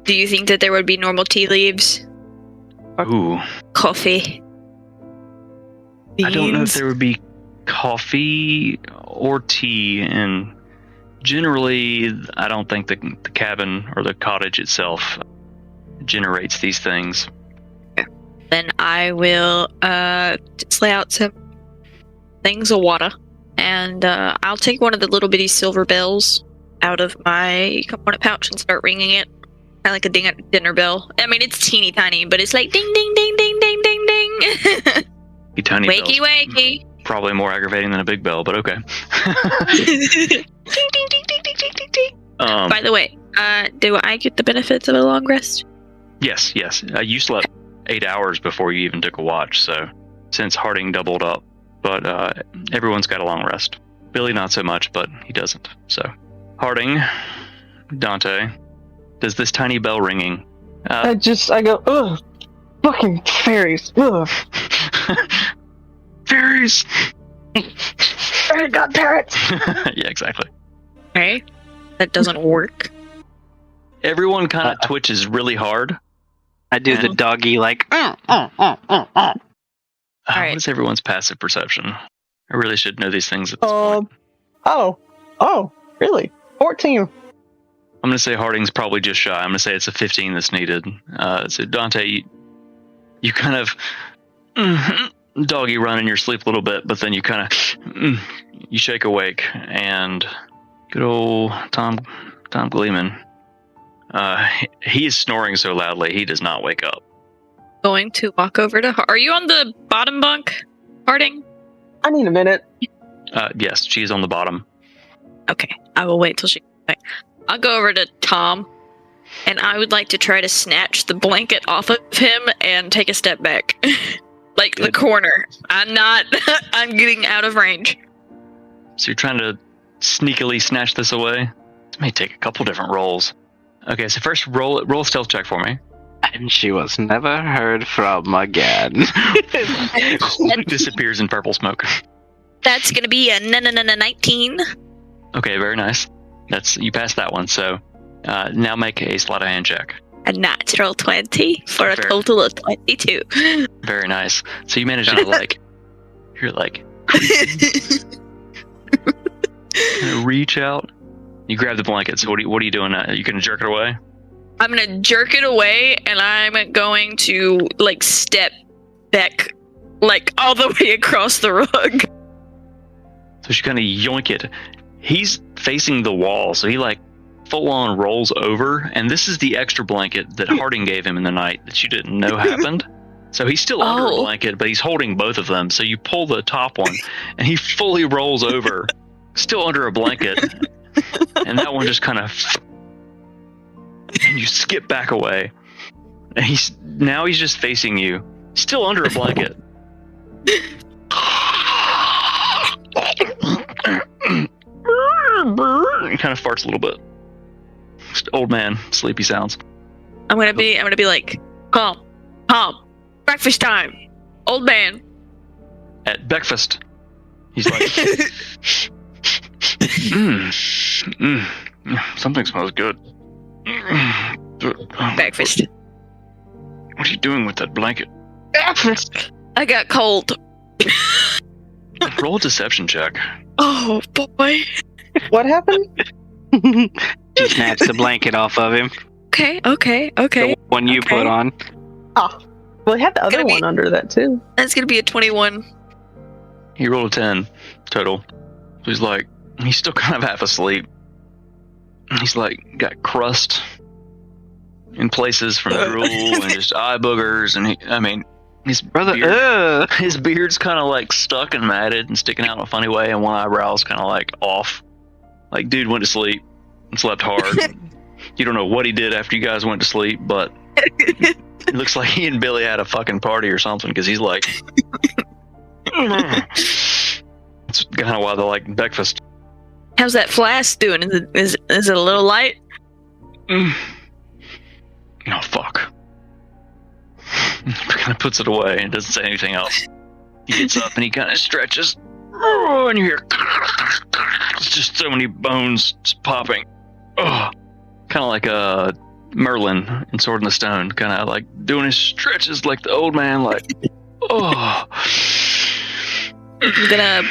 do you think that there would be normal tea leaves? Ooh. Coffee? I don't know if Beans? there would be coffee or tea, and generally I don't think the cabin or the cottage itself generates these things. Then I will just lay out some things of water, and I'll take one of the little bitty silver bells out of my component pouch and start ringing it. Kind of like a dinner bell. I mean, it's teeny tiny, but it's like ding, ding, ding, ding, ding, ding, ding. You tiny Wakey, bells. wakey. probably more aggravating than a big bell, but okay. Ding, ding, ding, ding, ding, ding, ding, ding. By the way, do I get the benefits of a long rest? Yes. You slept 8 hours before you even took a watch, so since Harding doubled up, but everyone's got a long rest. Billy not so much, but he doesn't. So Harding, Dante, does this tiny bell ringing? I go, ugh, fucking fairies, ugh. Fairies! I got parrots! Yeah, exactly. Okay, that doesn't work. Everyone kind of twitches really hard. I do the doggy like. What Alright. is everyone's passive perception? I really should know these things at this point. Oh, really? 14. I'm going to say Harding's probably just shy. I'm going to say it's a 15 that's needed. So Dante, you kind of doggy run in your sleep a little bit, but then you kind of you shake awake, and good old Tom Gleeman, he is snoring so loudly he does not wake up. Going to walk over to Are you on the bottom bunk, Harding? I need a minute. Yes, she's on the bottom. Okay, I will wait till she comes back. I'll go over to Tom, and I would like to try to snatch the blanket off of him and take a step back. Like Good. the corner. I'm getting out of range. So you're trying to sneakily snatch this away? This may take a couple different rolls. Okay, so first roll a stealth check for me. And she was never heard from again. Disappears in purple smoke. That's gonna be a 19. Okay, very nice. You passed that one, so now make a sleight of hand check. A natural 20 for a Fair. total of 22. Very nice. So you managed to you're like reach out. You grab the blanket. So what are you doing? Are you gonna jerk it away? I'm gonna jerk it away, and I'm going to step back, all the way across the rug. So she kind of yoink it. He's facing the wall, so he full on rolls over, and this is the extra blanket that Harding gave him in the night that you didn't know happened. So he's still under a blanket, but he's holding both of them. So you pull the top one, and he fully rolls over, still under a blanket, and that one just kind of. And you skip back away, and he's just facing you, still under a blanket. He kind of farts a little bit. Just old man, sleepy sounds. I'm gonna be like, calm, breakfast time, old man. At breakfast, he's like, something smells good. Breakfast. What are you doing with that blanket? Breakfast! I got cold. Roll a deception check. Oh boy. What happened? She snatched the blanket off of him. Okay. The one you put on. Oh, well, I had the other Gonna be- one under that, too. That's gonna be a 21. He rolled a 10 total. So he's still kind of half asleep. He's got crust in places from drool and just eye boogers, and his beard, his beard's kind of stuck and matted and sticking out in a funny way, and one eyebrow's kind of off. Dude went to sleep and slept hard. You don't know what he did after you guys went to sleep, but it looks like he and Billy had a fucking party or something, because he's it's kind of why they like breakfast. How's that flask doing? Is it a little light? Oh, fuck. He kind of puts it away and doesn't say anything else. He gets up and he kind of stretches. Oh, and you hear it's just so many bones popping. Oh, kind of like a Merlin in Sword in the Stone, kind of doing his stretches like the old man, oh. I'm gonna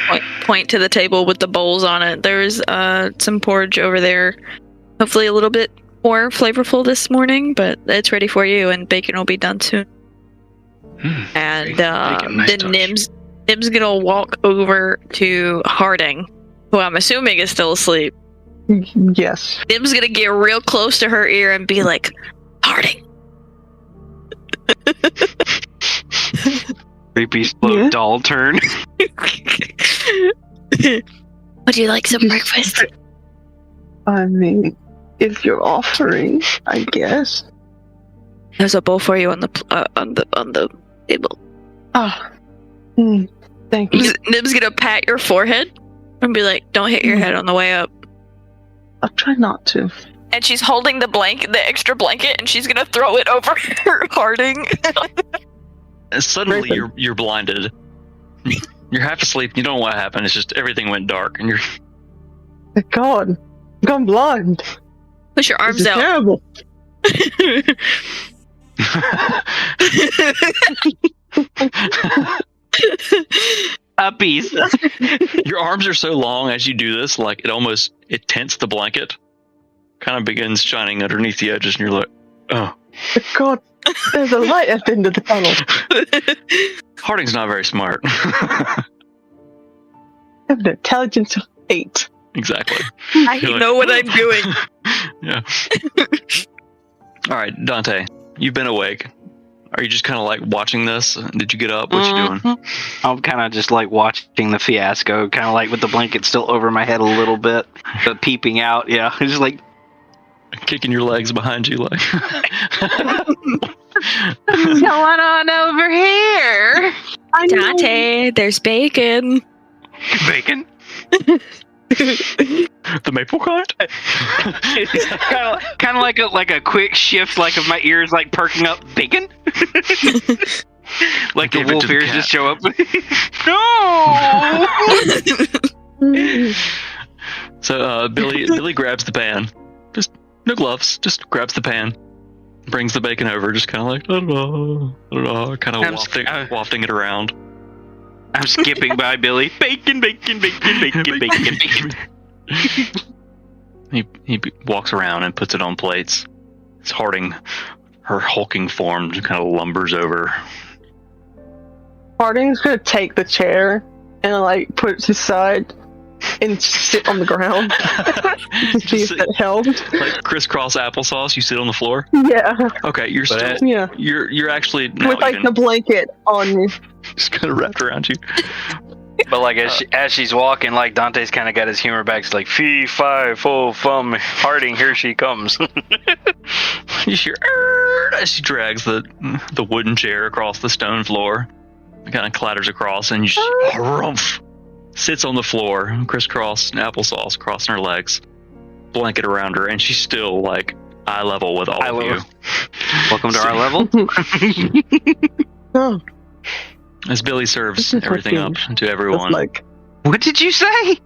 point to the table with the bowls on it. There's some porridge over there. Hopefully a little bit more flavorful this morning, but it's ready for you, and bacon will be done soon. And bacon, nice then touch. Nim's gonna walk over to Harding, who I'm assuming is still asleep. Yes. Nim's gonna get real close to her ear and be like, Harding. Creepy slow doll turn. Would you like some breakfast? I mean, if you're offering, I guess. There's a bowl for you on the table. Ah, thank you. Nim's gonna pat your forehead and be like, "Don't hit your head on the way up." I'll try not to. And she's holding the extra blanket, and she's gonna throw it over her Harding. And suddenly, Raven. you're blinded. You're half asleep. You don't know what happened. It's just everything went dark, and you're. Thank God, I'm gone blind. Push your This arms is out. terrible. A piece. Your arms are so long as you do this, like it tints the blanket, kind of begins shining underneath the edges, and you're like, oh. Thank God, there's a light at the end of the tunnel. Harding's not very smart. I have an intelligence of 8. Exactly. I You're like, know what I'm doing. Yeah. All right, Dante, you've been awake. Are you just kind of like watching this? Did you get up? What you doing? I'm kind of just like watching the fiasco, kind of like with the blanket still over my head a little bit, but peeping out. Yeah, just like Kicking your legs behind you, like. What's going on over here? Dante, there's bacon. bacon. The maple kind? kind of like a quick shift, like of my ears like perking up. Bacon. Like the Give it wolf to the ears cat. just show up. No. So Billy grabs the pan. Just no gloves. Just grabs the pan. Brings the bacon over. Just kind of like kind of wafting it around. I'm skipping by Billy. Bacon, bacon, bacon, bacon, bacon, bacon. He walks around and puts it on plates. It's Harding, her hulking form, just kind of lumbers over. Harding's gonna take the chair and like put it to the side and sit on the ground to see if that helped. Like crisscross applesauce, you sit on the floor. Yeah, Okay, you're still yeah. you're actually now With like even the blanket on me. just kind of wrapped around you. But like as she's walking, like Dante's kind of got his humor back. It's like fee, fi, fo, fum, Harding, here she comes. You hear as she drags the wooden chair across the stone floor. It kind of clatters across, and you just harumph, sits on the floor, crisscross applesauce crossing her legs, blanket around her, and she's still like eye level with all of you. Welcome to our level. Oh, As Billy serves This is everything up what to it's everyone. like. What did you say?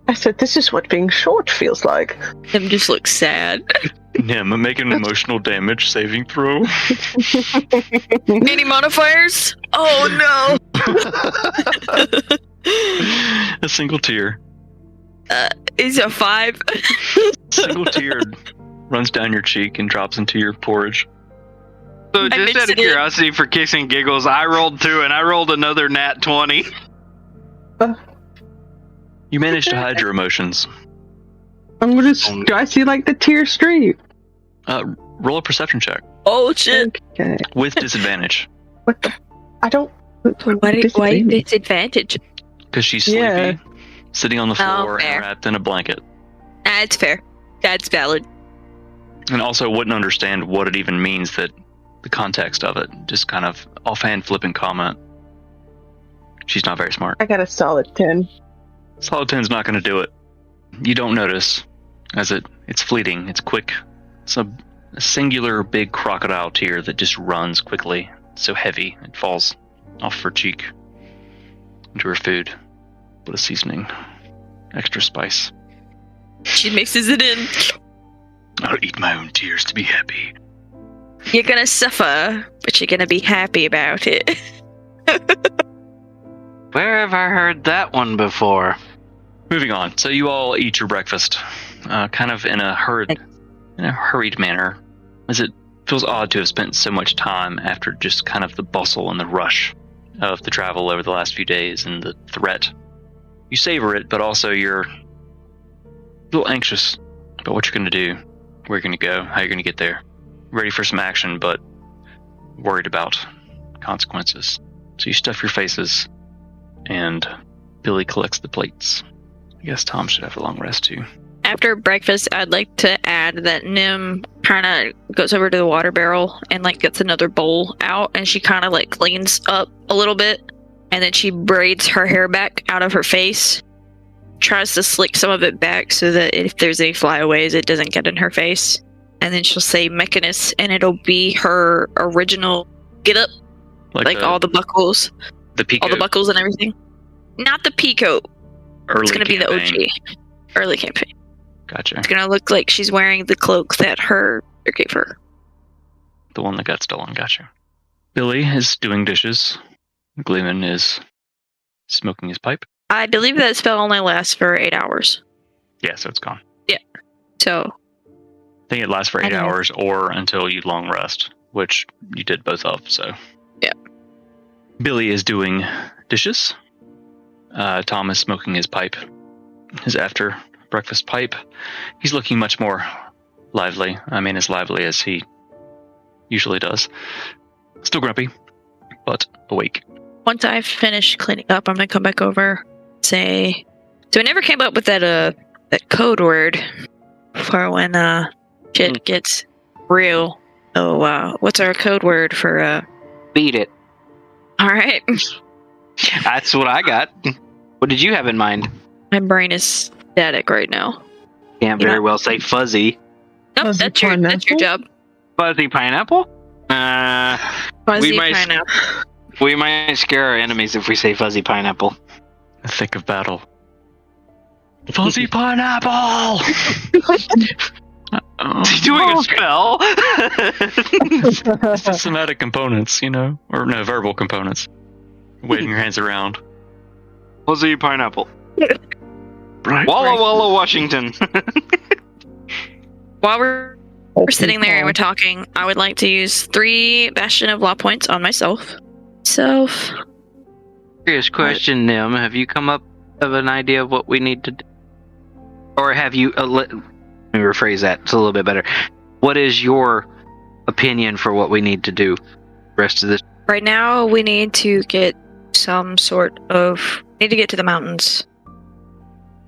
I said, this is what being short feels like. Him just looks sad. Him make an emotional damage saving throw. Any modifiers? Oh no! A single tear. Is a 5. Single tear runs down your cheek and drops into your porridge. So I just mixed out of it in. curiosity, for kicks and giggles, I rolled 2 and I rolled another nat 20. You manage to hide your emotions. I'm gonna. Do I see like the tear stream? Roll a perception check Oh shit! Okay. with disadvantage What the? I don't. Why disadvantage? because she's sleepy, Yeah. sitting on the floor fair. and wrapped in a blanket, That's fair. That's valid. and also wouldn't understand what it even means, that the context of it. Just kind of offhand flippant comment. She's not very smart. I got a solid 10. Solid 10's not going to do it. You don't notice, as it's fleeting, it's quick. It's a singular big crocodile tear that just runs quickly. It's so heavy, it falls off her cheek into her food. What a seasoning. Extra spice. She mixes it in. I'll eat my own tears to be happy. You're gonna suffer, but you're gonna be happy about it. Where have I heard that one before? Moving on. So you all eat your breakfast, kind of in a hurried manner, as it feels odd to have spent so much time after just kind of the bustle and the rush of the travel over the last few days and the threat. You savor it, but also you're a little anxious about what you're going to do, where you're going to go, how you're going to get there. Ready for some action, but worried about consequences. So you stuff your faces, and Billy collects the plates. I guess Tom should have a long rest too. After breakfast, I'd like to add that Nim kind of goes over to the water barrel and like gets another bowl out, and she kind of like cleans up a little bit, and then she braids her hair back out of her face, tries to slick some of it back so that if there's any flyaways, it doesn't get in her face. And then she'll say Mechanist, and it'll be her original get up, like all the buckles, all the buckles and everything. Not the peacoat. It's going to be the OG. Early campaign. Gotcha. It's going to look like she's wearing the cloak that her mother gave her. The one that got stolen. Gotcha. Billy is doing dishes. Gleeman is smoking his pipe. I believe that spell only lasts for 8 hours. Yeah, so it's gone. Yeah. So. I think it lasts for 8 hours or until you long rest, which you did both of, so. Yeah. Billy is doing dishes. Tom is smoking his pipe. His after breakfast pipe. He's looking much more lively. I mean, as lively as he usually does. Still grumpy, but awake. Once I finish cleaning up, I'm gonna come back over, say, so I never came up with that code word for when shit gets real. So what's our code word for Beat it. All right. That's what I got. What did you have in mind? My brain is static right now. Can't very well say fuzzy. Nope, that's your job. Fuzzy pineapple? Fuzzy pineapple. We might scare our enemies if we say fuzzy pineapple. The thick of battle. Fuzzy pineapple! Is he doing a spell? It's somatic components, or no, verbal components. Waving your hands around. Fuzzy pineapple. Right. Walla Walla, Washington. While we're sitting there and we're talking, I would like to use 3 Bastion of Law points on myself. Serious question, Nim. Have you come up with an idea of what we need to do? Or have you... let me rephrase that. It's a little bit better. What is your opinion for what we need to do rest of this? Right now, we need to get some sort of... need to get to the mountains.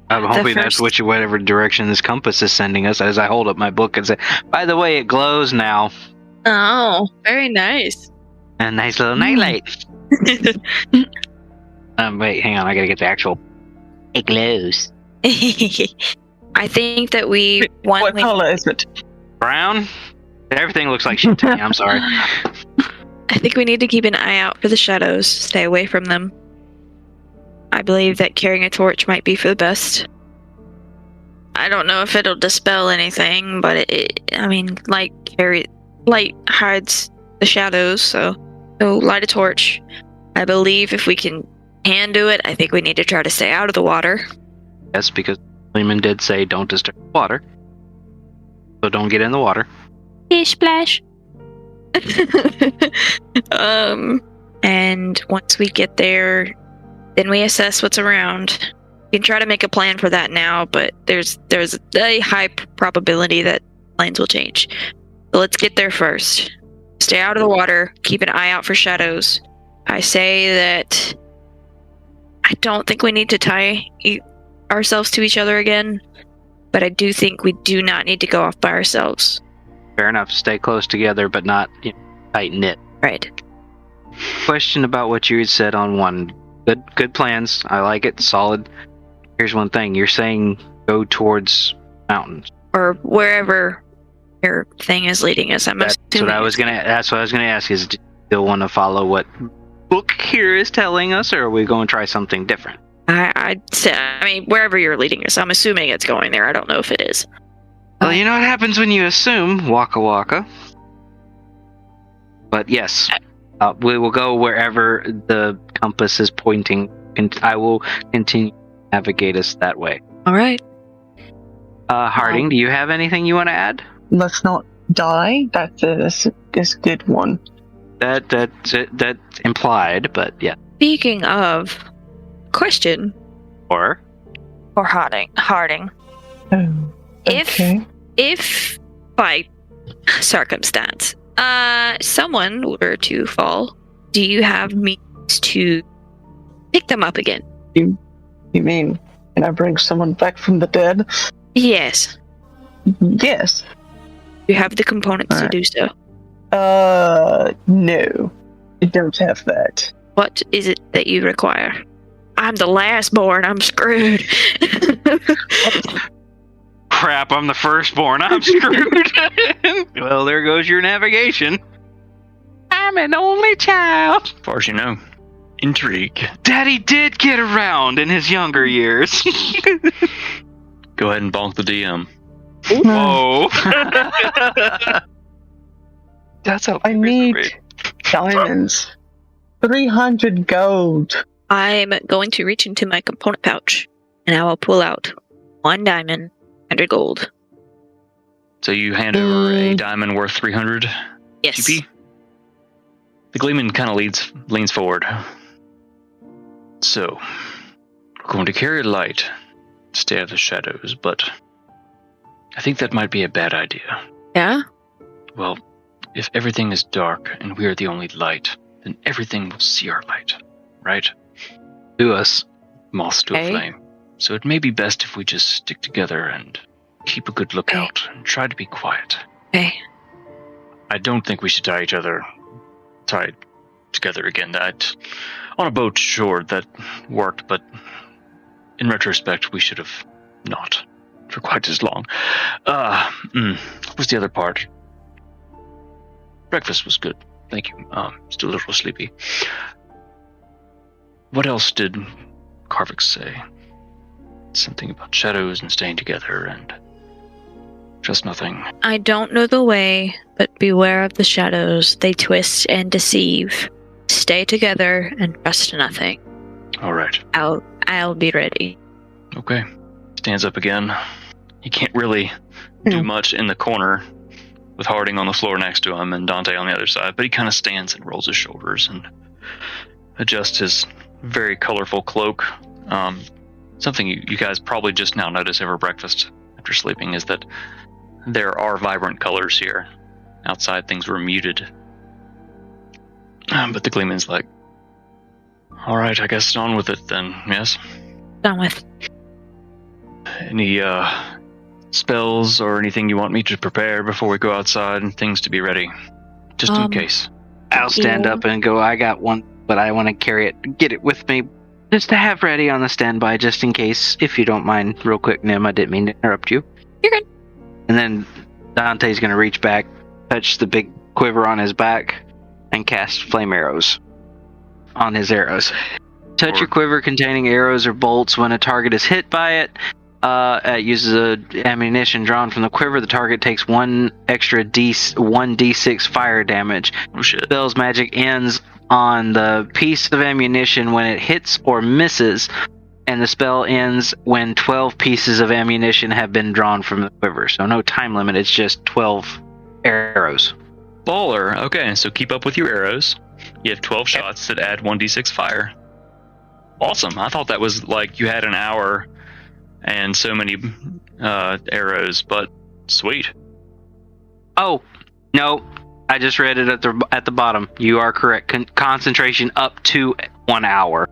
I'm hoping that's whatever direction this compass is sending us as I hold up my book and say, by the way, it glows now. Oh, very nice. A nice little nightlight. Wait, hang on. I gotta get the actual... It glows. I think that we... What color is it? Brown? Everything looks like shit to me. I'm sorry. I think we need to keep an eye out for the shadows. Stay away from them. I believe that carrying a torch might be for the best. I don't know if it'll dispel anything, but light hides the shadows, so light a torch. I believe if we can do it, I think we need to try to stay out of the water. Yes, because Lehman did say don't disturb the water. So don't get in the water. Fish splash. And once we get there, then we assess what's around. We can try to make a plan for that now, but there's a high probability that plans will change. So let's get there first. Stay out of the water. Keep an eye out for shadows. I say that I don't think we need to tie ourselves to each other again, but I do think we do not need to go off by ourselves. Fair enough. Stay close together, but not tight knit. Right. Question about what you had said on one. Good plans. I like it. Solid. Here's one thing. You're saying go towards mountains. Or wherever your thing is leading us. That's what I was gonna ask. Is do you still want to follow what book here is telling us, or are we going to try something different? I'd say, wherever you're leading us, I'm assuming it's going there. I don't know if it is. Well, you know what happens when you assume, waka waka. But yes, we will go wherever the compass is pointing, and I will continue to navigate us that way. All right. Harding, do you have anything you want to add? Let's not die. That's a good one. That's implied, but yeah. Speaking of, question. Or Harding. Oh, okay. If by circumstance, someone were to fall, do you have me is to pick them up again. You mean, can I bring someone back from the dead? Yes, Yes. you have the components Alright. to do so. No. I don't have that. What is it that you require? I'm the last born. I'm screwed. Crap, I'm the firstborn. I'm screwed. Well, there goes your navigation. I'm an only child. As far as you know. Intrigue. Daddy did get around in his younger years. Go ahead and bonk the DM. Whoa. That's a I need diamonds. 300 gold. I'm going to reach into my component pouch, and I will pull out 1 diamond, 100 gold. So you hand over a diamond worth 300 Yes. GP? The Gleeman kind of leans forward. So, we're going to carry a light, stay out of the shadows, but I think that might be a bad idea. Yeah? Well, if everything is dark and we are the only light, then everything will see our light, right? To us. Moths to a flame. So it may be best if we just stick together and keep a good lookout and try to be quiet. Okay. I don't think we should tied together again. That on a boat, sure, that worked, but in retrospect, we should have not for quite as long. What was the other part? Breakfast was good, thank you. Still a little sleepy. What else did Carvix say? Something about shadows and staying together and just nothing. I don't know the way, but beware of the shadows. They twist and deceive. Stay together and trust nothing. All right. I'll be ready. Okay. Stands up again. He can't really do much in the corner with Harding on the floor next to him and Dante on the other side, but he kind of stands and rolls his shoulders and adjusts his very colorful cloak. Something you guys probably just now notice over breakfast after sleeping is that there are vibrant colors here. Outside things were muted. But the Gleeman's like, all right, I guess on with it then, yes? Done with. Any spells or anything you want me to prepare before we go outside and things to be ready? Just in case. I'll stand up and go, I got one, but I want to carry it, get it with me, just to have ready on the standby, just in case, if you don't mind. Real quick, Nim, I didn't mean to interrupt you. You're good. And then Dante's going to reach back, touch the big quiver on his back, and cast flame arrows on his arrows. Touch your quiver containing arrows or bolts. When a target is hit by it, it uses ammunition drawn from the quiver. The target takes 1 extra 1d6 fire damage. Oh shit. Spell's magic ends on the piece of ammunition when it hits or misses, and the spell ends when 12 pieces of ammunition have been drawn from the quiver. So no time limit, it's just 12 arrows. Baller. Okay, so keep up with your arrows. You have 12 shots that add 1d6 fire. Awesome. I thought that was like you had an hour and so many arrows, but sweet. Oh, no. I just read it at the bottom. You are correct. Concentration up to 1 hour.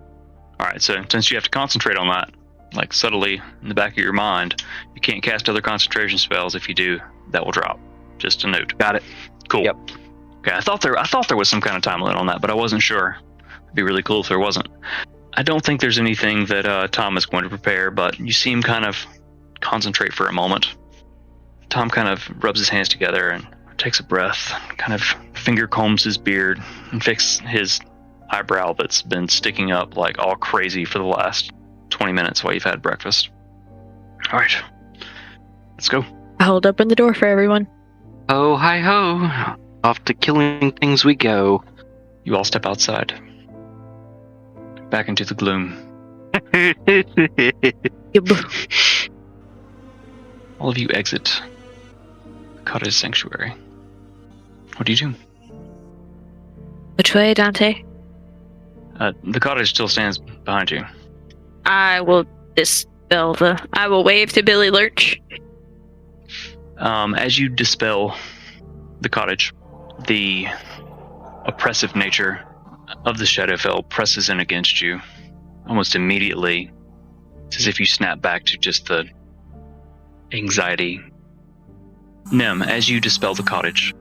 All right, so since you have to concentrate on that, like subtly in the back of your mind, you can't cast other concentration spells. If you do, that will drop. Just a note. Got it. Cool. Yep. Okay, I thought there was some kind of time limit on that, but I wasn't sure. It'd be really cool if there wasn't. I don't think there's anything that Tom is going to prepare, but you see him kind of concentrate for a moment. Tom kind of rubs his hands together and takes a breath, kind of finger combs his beard and fixes his eyebrow that's been sticking up like all crazy for the last 20 minutes while you've had breakfast. All right, let's go. I hold open the door for everyone. Oh, hi ho. Off to killing things we go. You all step outside, back into the gloom. All of you exit the cottage sanctuary. What do you do? Which way, Dante? The cottage still stands behind you. I will I will wave to Billy Lurch. As you dispel the cottage, the oppressive nature of the Shadowfell presses in against you almost immediately. It's as if you snap back to just the anxiety. Nim, as you dispel the cottage,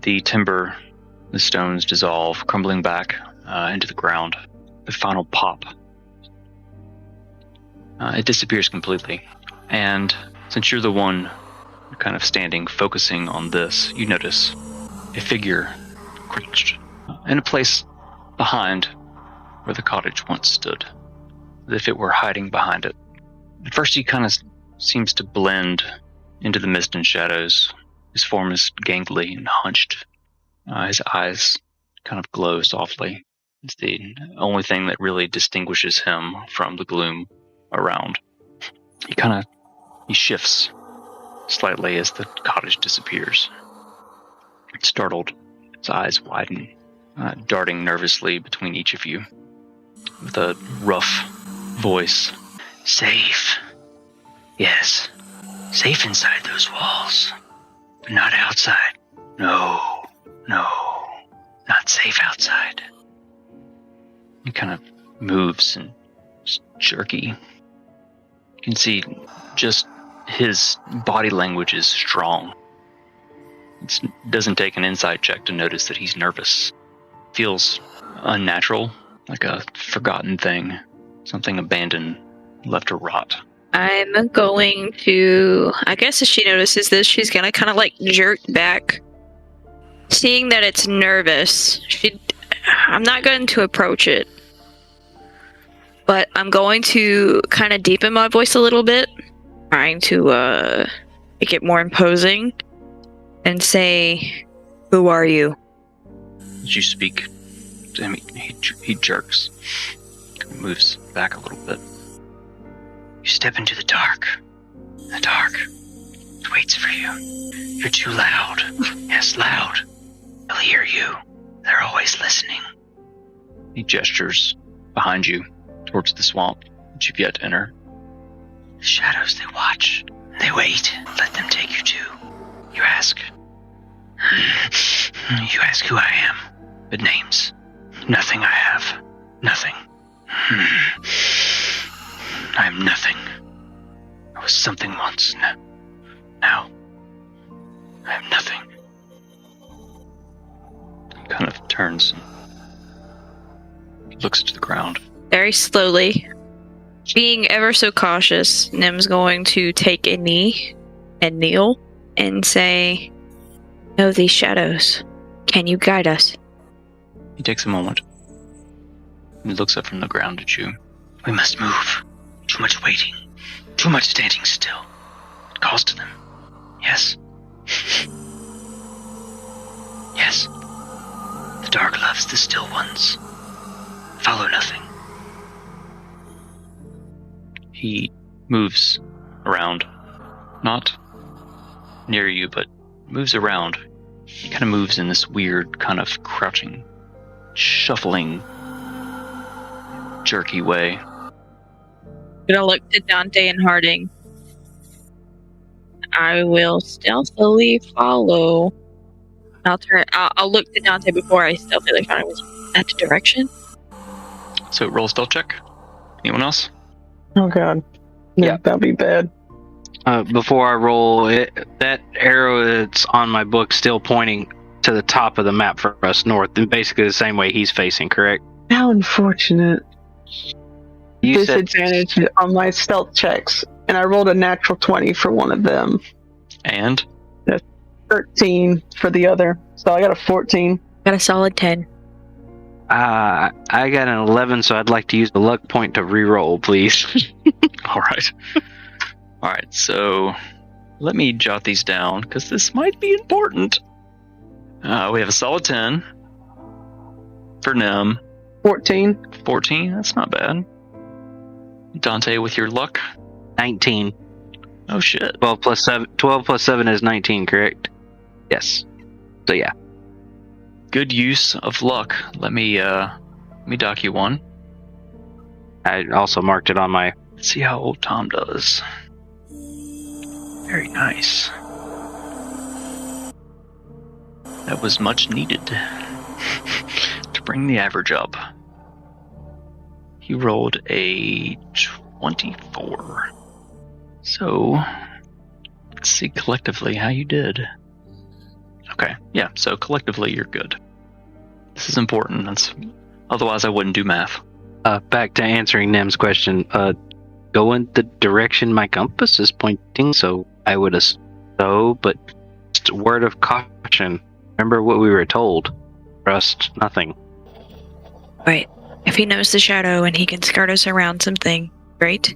the timber, the stones dissolve, crumbling back into the ground. The final pop. It disappears completely. And since you're the one kind of standing, focusing on this, you notice a figure crouched in a place behind where the cottage once stood, as if it were hiding behind it. At first he kind of seems to blend into the mist and shadows. His form is gangly and hunched. His eyes kind of glow softly. It's the only thing that really distinguishes him from the gloom around. He shifts slightly as the cottage disappears. Startled, his eyes widen, darting nervously between each of you, with a rough voice. Safe. Yes. Safe inside those walls. But not outside. No. Not safe outside. He kind of moves and is jerky. You can see just his body language is strong. It doesn't take an insight check to notice that he's nervous. Feels unnatural, like a forgotten thing, something abandoned, left to rot. I'm going to, I guess if she notices this, she's gonna kind of like jerk back. Seeing that it's nervous, I'm not going to approach it. But I'm going to kind of deepen my voice a little bit, trying to make it more imposing, and say, "Who are you?" As you speak to him, he jerks, moves back a little bit. You step into the dark. The dark. It waits for you. You're too loud. Yes, loud. They'll hear you. They're always listening. He gestures behind you towards the swamp that you've yet to enter. The shadows, they watch. They wait. Let them take you to. You ask. You ask who I am. But names. Nothing I have. Nothing. I am nothing. I was something once. Now, I am nothing. He kind of turns and looks to the ground. Very slowly, being ever so cautious, Nim's going to take a knee and kneel and say, "Know these shadows. Can you guide us?" He takes a moment. He looks up from the ground at you. We must move. Too much waiting. Too much standing still. It calls to them. Yes. Yes. The dark loves the still ones. Follow nothing. He moves around. Not near you, but moves around. He kind of moves in this weird kind of crouching, shuffling, jerky way. I'm gonna look to Dante and Harding. I will stealthily follow. I'll look to Dante before I stealthily follow. Was that the direction? So roll a stealth check. Anyone else? Oh god. Yeah. That'd be bad. Before I roll it, that arrow that's on my book still pointing to the top of the map for us north, and basically the same way he's facing, correct? How unfortunate. You said Disadvantage on my stealth checks, and I rolled a natural 20 for one of them. And 13 for the other, so I got a 14. Got a solid 10. I got an 11, so I'd like to use the luck point to re-roll, please. All right, so let me jot these down, because this might be important. We have a solid 10 for Nim. 14. 14, that's not bad. Dante, with your luck? 19. Oh shit. 12 plus 7 is 19, correct? Yes. So yeah. Good use of luck. Let me dock you one. I also marked it on my... Let's see how old Tom does. Very nice. That was much needed to bring the average up. He rolled a 24. So, let's see collectively how you did. Okay, yeah, so collectively you're good. This is important. Otherwise I wouldn't do math. Back to answering Nem's question. Go in the direction my compass is pointing, so I would assume, but just a word of caution. Remember what we were told. Trust nothing. Right. If he knows the shadow and he can skirt us around something, great.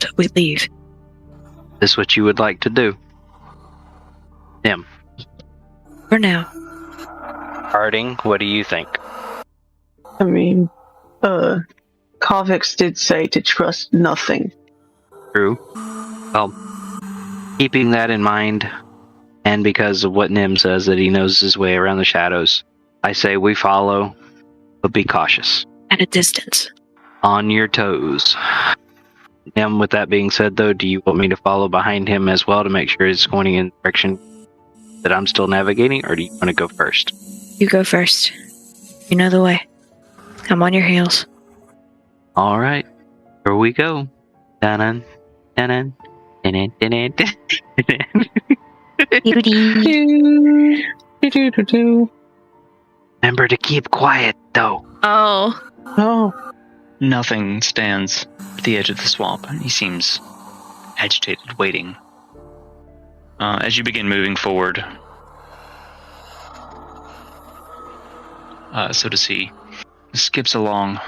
So we leave. Is this what you would like to do? Nem. For now. Harding, what do you think? I mean, Kovacs did say to trust nothing. True. Well, keeping that in mind, and because of what Nem says that he knows his way around the shadows, I say we follow, but be cautious. At a distance. On your toes. Nem, with that being said, though, do you want me to follow behind him as well to make sure it's going in the direction that I'm still navigating, or do you want to go first? You go first. You know the way. I'm on your heels. All right. Here we go. Dun-dun, dun-dun, dun-dun, dun-dun, dun-dun. Remember to keep quiet, though. Oh. Oh. Nothing stands at the edge of the swamp, and he seems agitated, waiting. As you begin moving forward, so does he. Skips along.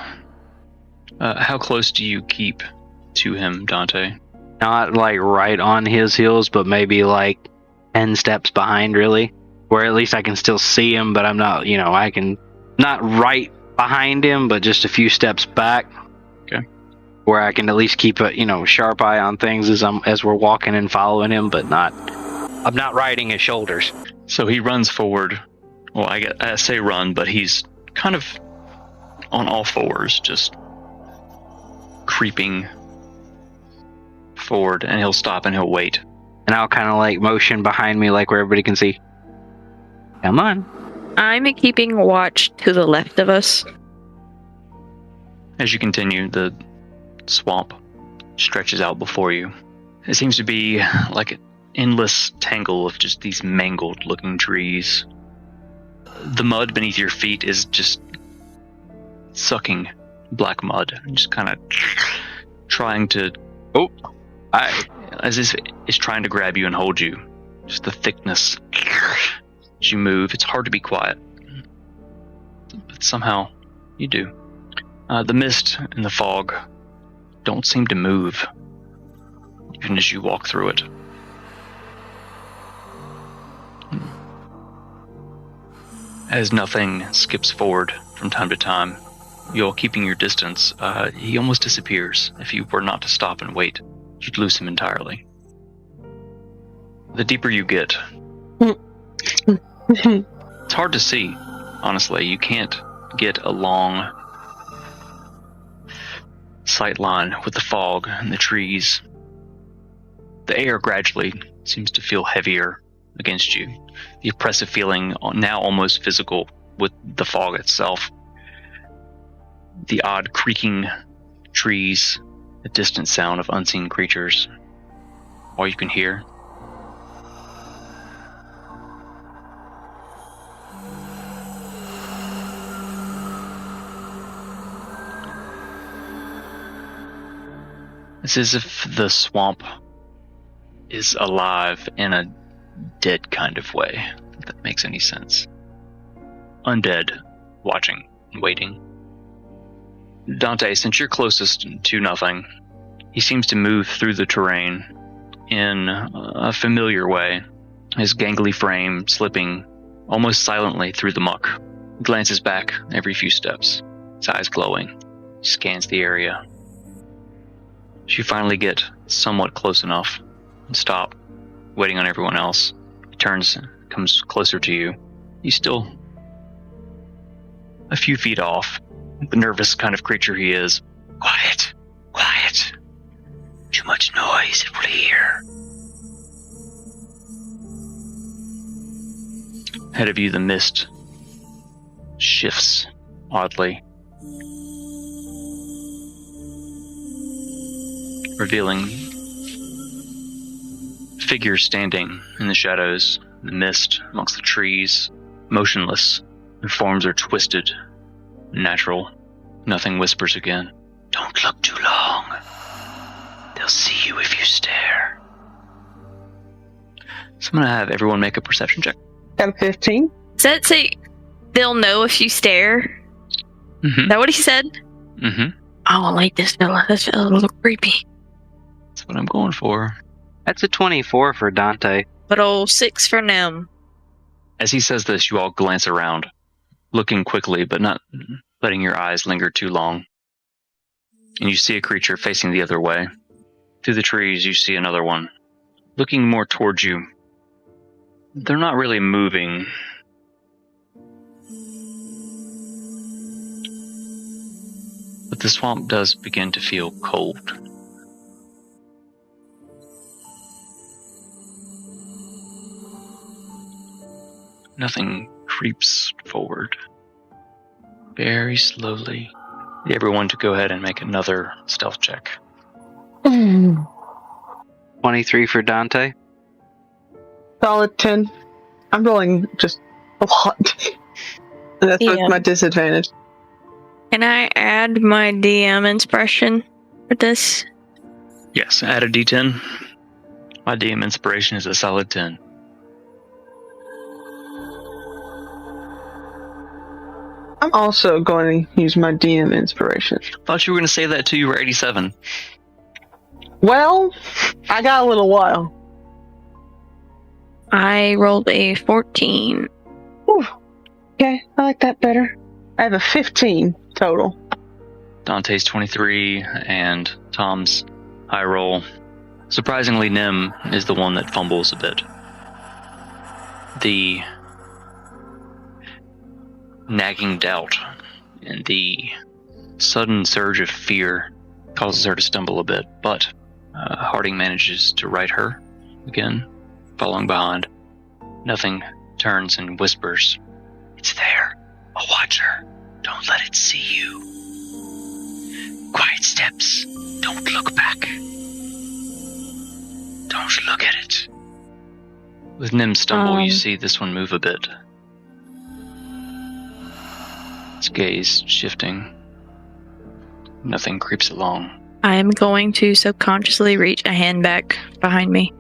How close do you keep to him, Dante? Not like right on his heels, but maybe like 10 steps behind, really. Where at least I can still see him, but I'm not, I can not right behind him, but just a few steps back. Okay. Where I can at least keep a, sharp eye on things as we're walking and following him, but I'm not riding his shoulders. So he runs forward. Well, I say run, but he's kind of on all fours, just creeping forward, and he'll stop and he'll wait. And I'll kind of like motion behind me, like where everybody can see. Come on. I'm keeping watch to the left of us. As you continue, the swamp stretches out before you. It seems to be like an endless tangle of just these mangled looking trees. The mud beneath your feet is just sucking black mud, and just kind of trying to as if it's trying to grab you and hold you. Just the thickness as you move. It's hard to be quiet, but somehow you do. The mist and the fog don't seem to move even as you walk through it. As nothing skips forward from time to time, you're keeping your distance. He almost disappears. If you were not to stop and wait, you'd lose him entirely. The deeper you get, it's hard to see, honestly. You can't get a long sight line with the fog and the trees. The air gradually seems to feel heavier against you. The oppressive feeling, now almost physical, with the fog itself. The odd creaking trees, the distant sound of unseen creatures. All you can hear. It's as if the swamp is alive in a dead kind of way, if that makes any sense. Undead, watching and waiting. Dante, since you're closest to nothing, he seems to move through the terrain in a familiar way, his gangly frame slipping almost silently through the muck. He glances back every few steps, his eyes glowing, scans the area. As you finally get somewhat close enough and stop, waiting on everyone else, he turns, comes closer to you. He's still a few feet off, the nervous kind of creature he is. Quiet. Quiet. Too much noise if we're here. Ahead of you, the mist shifts oddly, revealing figures standing in the shadows, the mist amongst the trees, motionless. Their forms are twisted, natural. Nothing whispers again. Don't look too long. They'll see you if you stare. So I'm going to have everyone make a perception check. Got a 15. Does that say they'll know if you stare? Mm-hmm. Is that what he said? Mm-hmm. I don't like this fella. This fella look creepy. That's what I'm going for. That's a 24 for Dante. But old 6 for Nim. As he says this, you all glance around, looking quickly, but not letting your eyes linger too long. And you see a creature facing the other way. Through the trees, you see another one, looking more towards you. They're not really moving. But the swamp does begin to feel cold. Nothing creeps forward. Very slowly. Need everyone to go ahead and make another stealth check. 23 for Dante. Solid 10. I'm rolling just a lot. That's with my disadvantage. Can I add my DM inspiration for this? Yes, add a d10. My DM inspiration is a solid 10. I'm also going to use my DM inspiration. Thought you were going to say that till you were 87. Well, I got a little while. I rolled a 14. Whew. Okay, I like that better. I have a 15 total. Dante's 23 and Tom's high roll. Surprisingly, Nim is the one that fumbles a bit. The nagging doubt and the sudden surge of fear causes her to stumble a bit, but Harding manages to right her again, following behind. Nothing turns and whispers, It's there. A watcher. Don't let it see you. Quiet steps. Don't look back. Don't look at it. With Nim's stumble, you see this one move a bit. Its gaze shifting. Nothing creeps along. I am going to subconsciously reach a hand back behind me.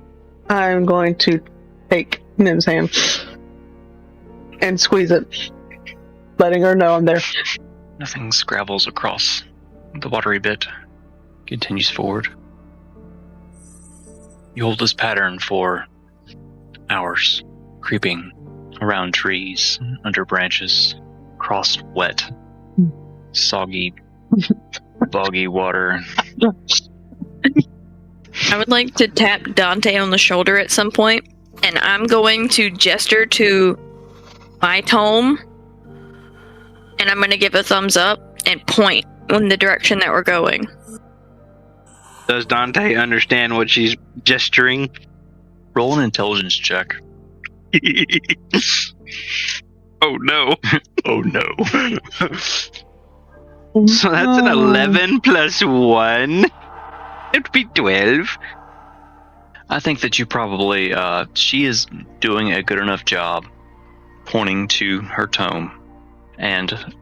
I'm going to take Nim's hand and squeeze it, letting her know I'm there. Nothing scrabbles across the watery bit. Continues forward. You hold this pattern for hours, creeping around trees, under branches, across wet, soggy, boggy water. I would like to tap Dante on the shoulder at some point, and I'm going to gesture to my tome, and I'm going to give a thumbs up and point in the direction that we're going. Does Dante understand what she's gesturing? Roll an intelligence check. Oh no. Oh no. So that's an 11 plus 1. It'd be 12. I think that you probably, she is doing a good enough job pointing to her tome. And,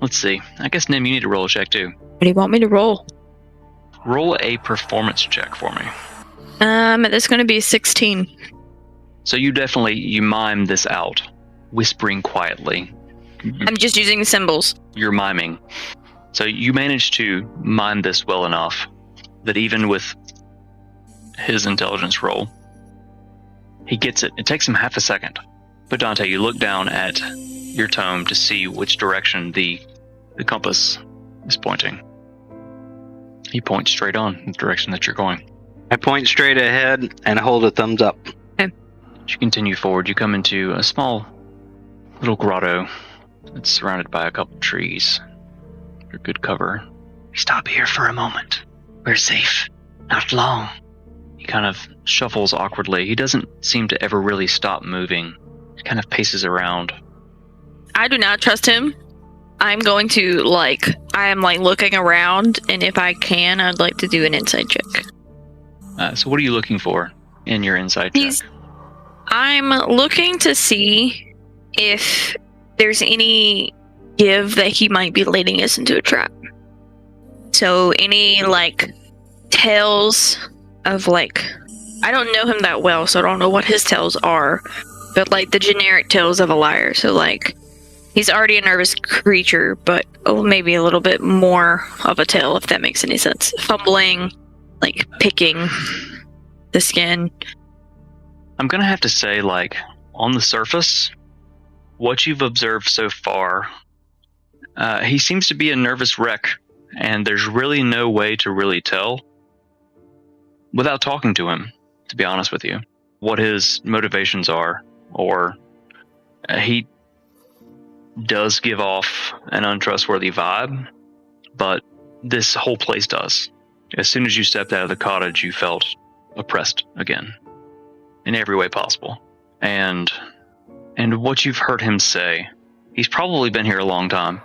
let's see. I guess, Nim, you need to roll a check too. What do you want me to roll? Roll a performance check for me. That's going to be 16. So you mime this out, whispering quietly. I'm just using symbols. You're miming. So you manage to mime this well enough that even with his intelligence roll, he gets it. It takes him half a second. But Dante, you look down at your tome to see which direction the compass is pointing. He points straight on in the direction that you're going. I point straight ahead and hold a thumbs up. As you continue forward, you come into a small little grotto that's surrounded by a couple trees. For good cover. Stop here for a moment. We're safe. Not long. You kind of shuffles awkwardly. He doesn't seem to ever really stop moving. He kind of paces around. I do not trust him. I'm going to, I am looking around, and if I can, I'd like to do an insight check. So what are you looking for in your insight check? I'm looking to see if there's any give that he might be leading us into a trap. So any, tales of, I don't know him that well, so I don't know what his tales are, but, the generic tales of a liar. So, he's already a nervous creature, but maybe a little bit more of a tale, if that makes any sense. Fumbling, picking the skin. I'm going to have to say, on the surface, what you've observed so far, he seems to be a nervous wreck, and there's really no way to really tell, without talking to him, to be honest with you, what his motivations are, or he does give off an untrustworthy vibe, but this whole place does. As soon as you stepped out of the cottage, you felt oppressed again, in every way possible. And what you've heard him say, he's probably been here a long time,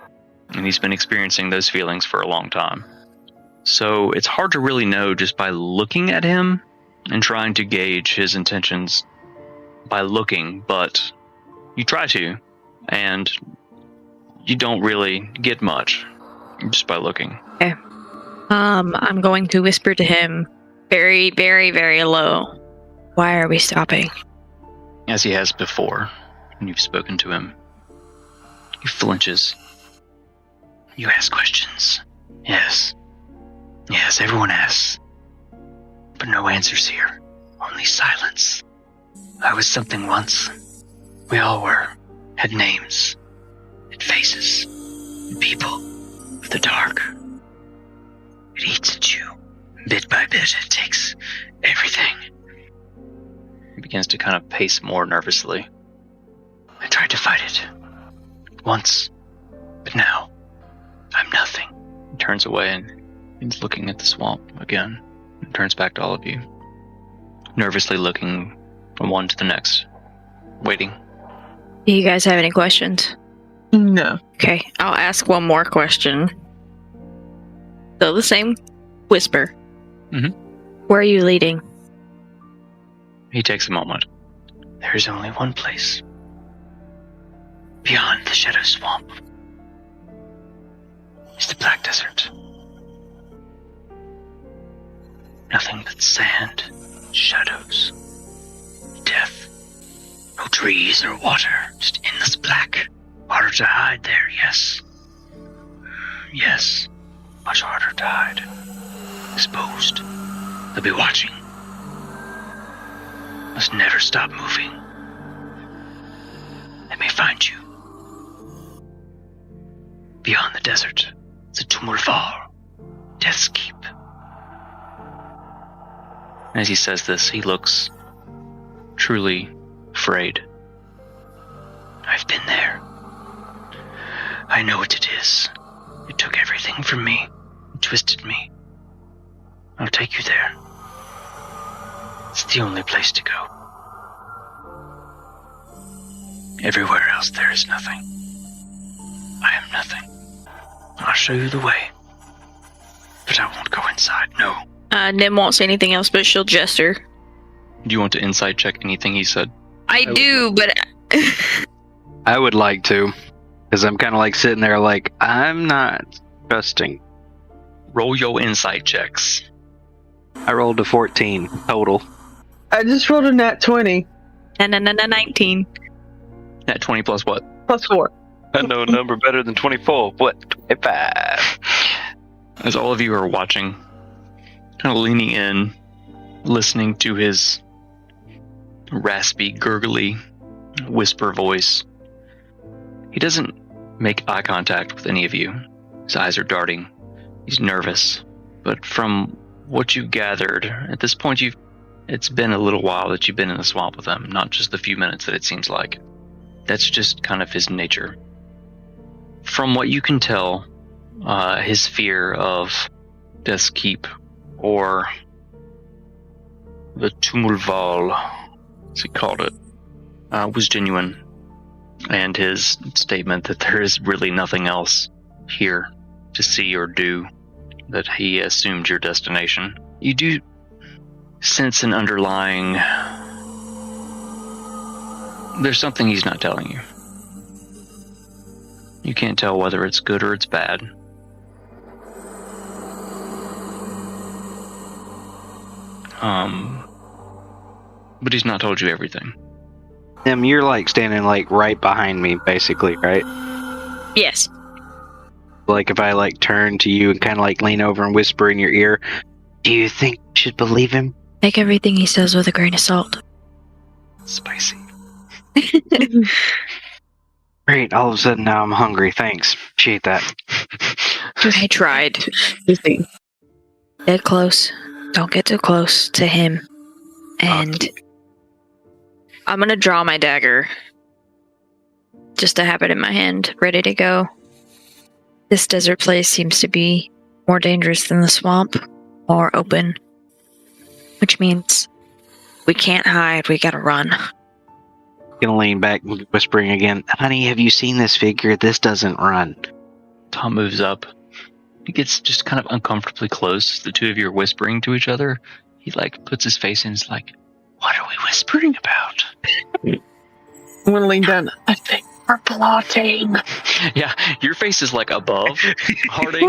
and he's been experiencing those feelings for a long time. So it's hard to really know just by looking at him and trying to gauge his intentions by looking, but you try to, and you don't really get much just by looking. Okay. I'm going to whisper to him very, very, very low. Why are we stopping? As he has before, when you've spoken to him. He flinches. You ask questions. Yes. Yes, everyone asks. But no answers here. Only silence. I was something once. We all were. Had names. Had faces. Had people. Of the dark. It eats at you. Bit by bit, it takes everything. He begins to kind of pace more nervously. I tried to fight it. Once. But now, I'm nothing. He turns away and he's looking at the swamp again. And turns back to all of you. Nervously looking from one to the next. Waiting. Do you guys have any questions? No. Okay, I'll ask one more question. So the same whisper. Mm-hmm. Where are you leading? He takes a moment. There is only one place. Beyond the Shadow Swamp. It's the Black Desert. Nothing but sand, shadows, death. No trees or water, just endless black. Harder to hide there, yes. Yes, much harder to hide. Exposed. They'll be watching. Must never stop moving. Let me find you. Beyond the desert, it's a Tumurvar, Death's Keep. As he says this, he looks truly afraid. I've been there. I know what it is. It took everything from me. It twisted me. I'll take you there. It's the only place to go. Everywhere else there is nothing. I am nothing. I'll show you the way. But I won't go inside, no. Nim won't say anything else, but she'll gesture. Do you want to insight check anything he said? I do, but... I would like to, because I'm kind of sitting there I'm not trusting. Roll your insight checks. I rolled a 14 total. I just rolled a nat 20. 19. Nat 20 plus what? Plus 4. I know a number better than 24. What? 25. As all of you are watching, kind of leaning in, listening to his raspy, gurgly whisper voice, he doesn't make eye contact with any of you. His eyes are darting. He's nervous. But from what you've gathered, at this point it's been a little while that you've been in the swamp with him, not just the few minutes that it seems like. That's just kind of his nature. From what you can tell, his fear of Death's Keep, or the Tumulval, as he called it, was genuine. And his statement that there is really nothing else here to see or do, that he assumed your destination. You do sense an underlying... There's something he's not telling you. You can't tell whether it's good or it's bad. But he's not told you everything. You're like standing like right behind me, basically, right? Yes. Like if I like turn to you and kind of like lean over and whisper in your ear, do you think you should believe him? Take everything he says with a grain of salt. Spicy. Great, all of a sudden now I'm hungry. Thanks. Appreciate that. I tried. Get close. Don't get too close to him. And I'm gonna draw my dagger. Just to have it in my hand, ready to go. This desert place seems to be more dangerous than the swamp, more open. Which means we can't hide, we gotta run. Gonna lean back, whispering again, honey, have you seen this figure? This doesn't run. Tom moves up. He gets just kind of uncomfortably close. The two of you are whispering to each other. He like puts his face in and is like, what are we whispering about? I'm gonna lean down. I think we're plotting. Yeah, your face is like above Harding.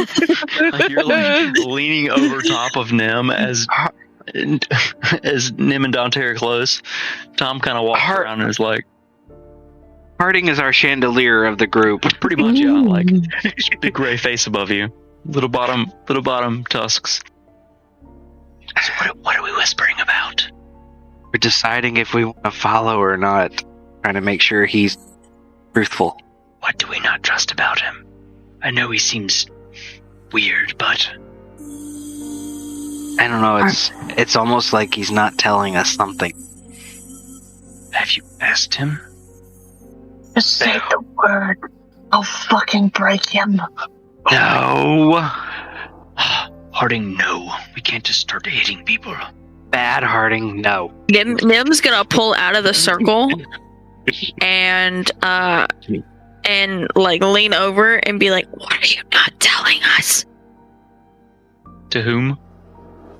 Like you're like leaning over top of Nim as Nim and Dante are close. Tom kind of walks around and is like, Harding is our chandelier of the group. pretty much, yeah, like big gray face above you, little bottom tusks. So what are we whispering about? We're deciding if we want to follow or not. Trying to make sure he's truthful. What do we not trust about him? I know he seems weird, but... I don't know, it's almost like he's not telling us something. Have you asked him? Just say the word. I'll fucking break him. No! Harding, no. We can't just start hitting people. Bad, Harding, no. Nim's gonna pull out of the circle and like lean over and be like, what are you not telling us? To whom?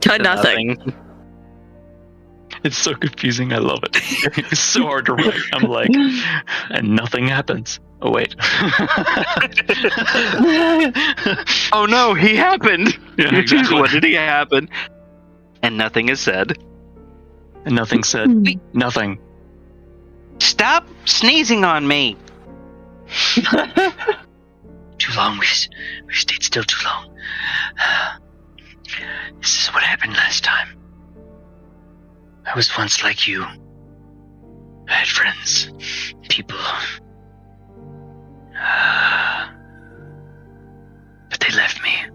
To nothing. It's so confusing. I love it. It's so hard to write. I'm like, and nothing happens. Oh, wait. Oh no, he happened! Yeah, exactly. What did he happen? And nothing is said. And nothing said. Nothing. Stop sneezing on me! Too long. We've stayed still too long. This is what happened last time. I was once like you. I had friends, people. But they left me.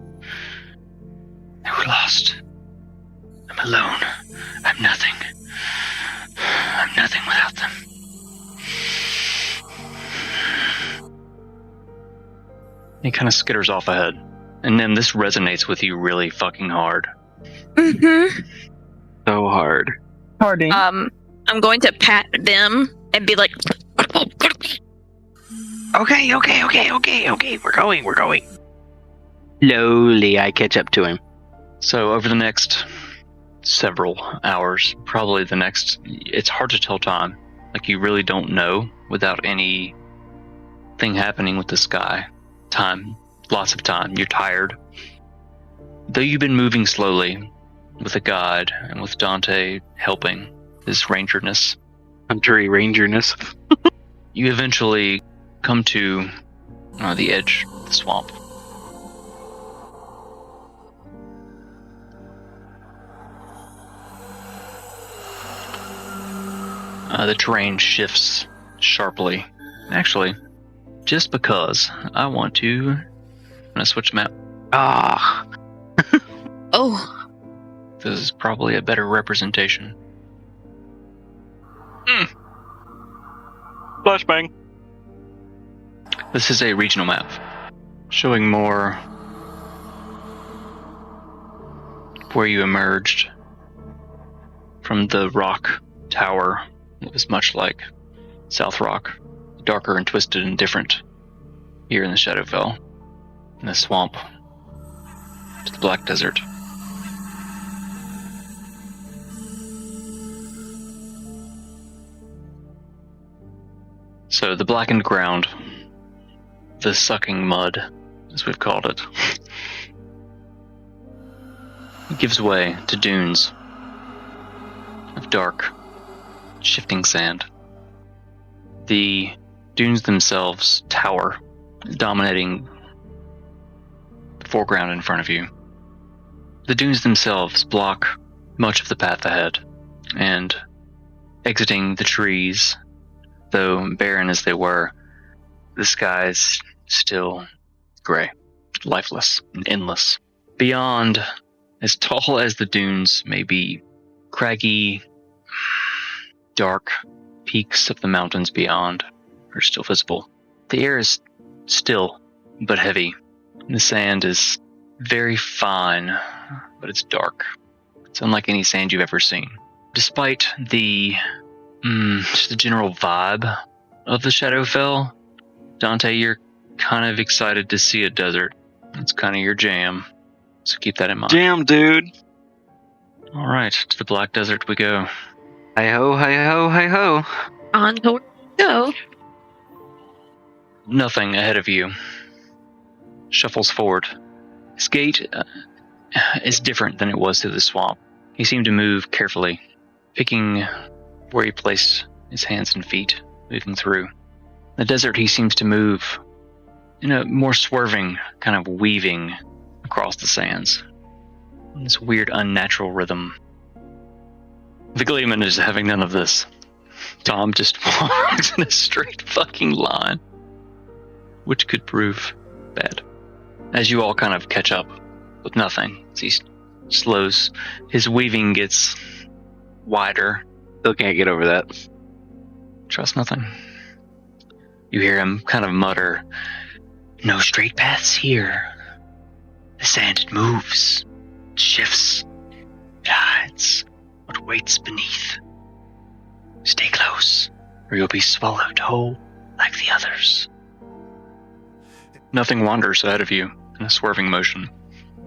They were lost. I'm alone. I'm nothing. I'm nothing without them. He kind of skitters off ahead. And then this resonates with you really fucking hard. Mm-hmm. So hard. Harding. I'm going to pat them and be like, Okay. We're going. Slowly, I catch up to him. So over the next several hours, probably the next, it's hard to tell time. Like you really don't know without anything happening with the sky. Time, lots of time. You're tired. Though you've been moving slowly with a guide and with Dante helping his rangerness. Huntery rangerness. You eventually come to the edge of the swamp. The terrain shifts sharply. Actually, just because I'm gonna switch map. Ah. oh, This is probably a better representation. Flashbang. This is a regional map, showing more where you emerged from the rock tower. It was much like South Rock, darker and twisted and different here in the Shadowfell, in the swamp, to the Black Desert. So the blackened ground, the sucking mud, as we've called it, gives way to dunes of dark, shifting sand. The dunes themselves tower, dominating the foreground in front of you. The dunes themselves block much of the path ahead, and exiting the trees, though barren as they were, the sky's still gray, lifeless, and endless. Beyond, as tall as the dunes may be, craggy, dark peaks of the mountains beyond are still visible. The air is still but heavy. The sand is very fine, but it's dark. It's unlike any sand you've ever seen. Despite the general vibe of the Shadowfell, Dante, you're kind of excited to see a desert. It's kind of your jam, so keep that in mind. Jam, dude. All right, to the Black Desert we go. Hi-ho, hi-ho, hi-ho. On to go. Nothing ahead of you shuffles forward. His gait is different than it was through the swamp. He seemed to move carefully, picking where he placed his hands and feet, moving through. The desert, he seems to move in a more swerving, kind of weaving across the sands. This weird, unnatural rhythm. The Gleeman is having none of this. Tom just walks in a straight fucking line, which could prove bad. As you all kind of catch up with nothing, as he slows, his weaving gets wider. Still can't get over that. Trust nothing. You hear him kind of mutter, No straight paths here. The sand, it moves, it shifts, it hides what waits beneath. Stay close, or you'll be swallowed whole like the others. nothing wanders ahead of you in a swerving motion.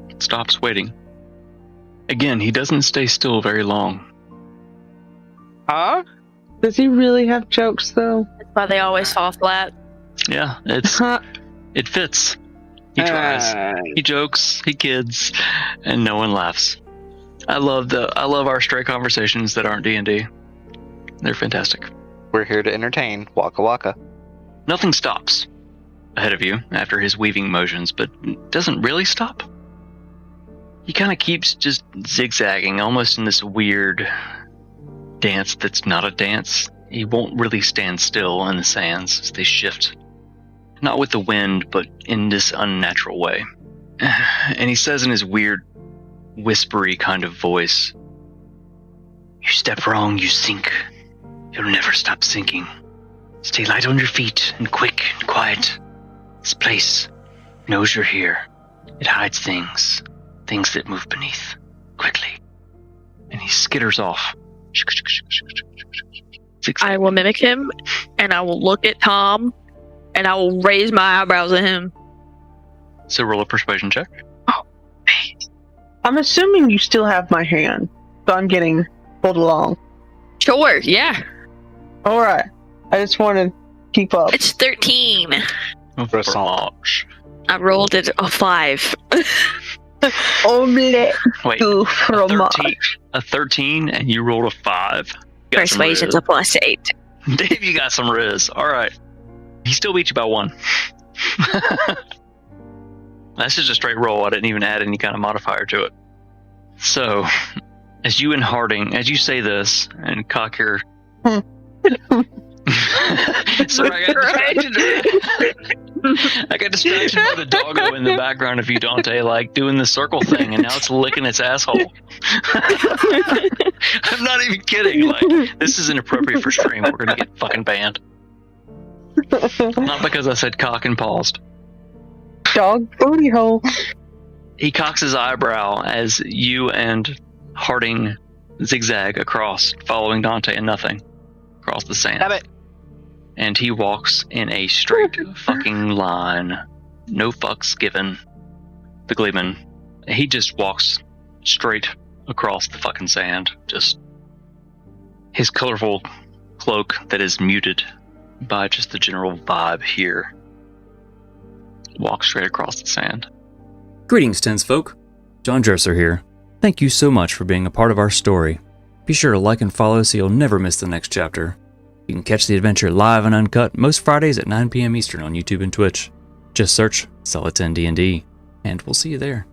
It stops waiting. Again, he doesn't stay still very long. Huh? Does he really have jokes, though? That's why they always fall flat. Yeah, it fits. He tries. He jokes. He kids, and no one laughs. I love our stray conversations that aren't D&D. They're fantastic. We're here to entertain. Waka waka. Nothing stops ahead of you after his weaving motions, but doesn't really stop. He kind of keeps just zigzagging, almost in this weird dance that's not a dance. He won't really stand still in the sands as they shift. Not with the wind, but in this unnatural way. And he says in his weird, whispery kind of voice, You step wrong, you sink. You'll never stop sinking. Stay light on your feet and quick and quiet. This place knows you're here. It hides things that move beneath, quickly. And he skitters off. I will mimic him, and I will look at Tom, and I will raise my eyebrows at him. So roll a persuasion check. I'm assuming you still have my hand, so I'm getting pulled along. Sure, yeah. All right. I just want to keep up. It's 13. Fromage. I rolled it a 5. Omelette Wait, du fromage. a 13 and you rolled a 5. Got some Persuasion's riz. a +8. Dave, you got some riz. All right. He still beat you by 1. That's just a straight roll. I didn't even add any kind of modifier to it. So, as you say this and cock your... Sorry, I got distracted by the doggo in the background of you, Dante, like doing the circle thing, and now it's licking its asshole. I'm not even kidding. Like, this is inappropriate for stream. We're gonna get fucking banned. Not because I said cock and paused. Dog booty hole. He cocks his eyebrow as you and Harding zigzag across, following Dante and nothing, across the sand. Have it. And he walks in a straight fucking line. No fucks given. The Gleeman, he just walks straight across the fucking sand. Just his colorful cloak that is muted by just the general vibe here. Walks straight across the sand. Greetings, Tensfolk. John Dresser here. Thank you so much for being a part of our story. Be sure to like and follow so you'll never miss the next chapter. You can catch the adventure live and uncut most Fridays at 9 p.m. Eastern on YouTube and Twitch. Just search Solid 10 D&D, and we'll see you there.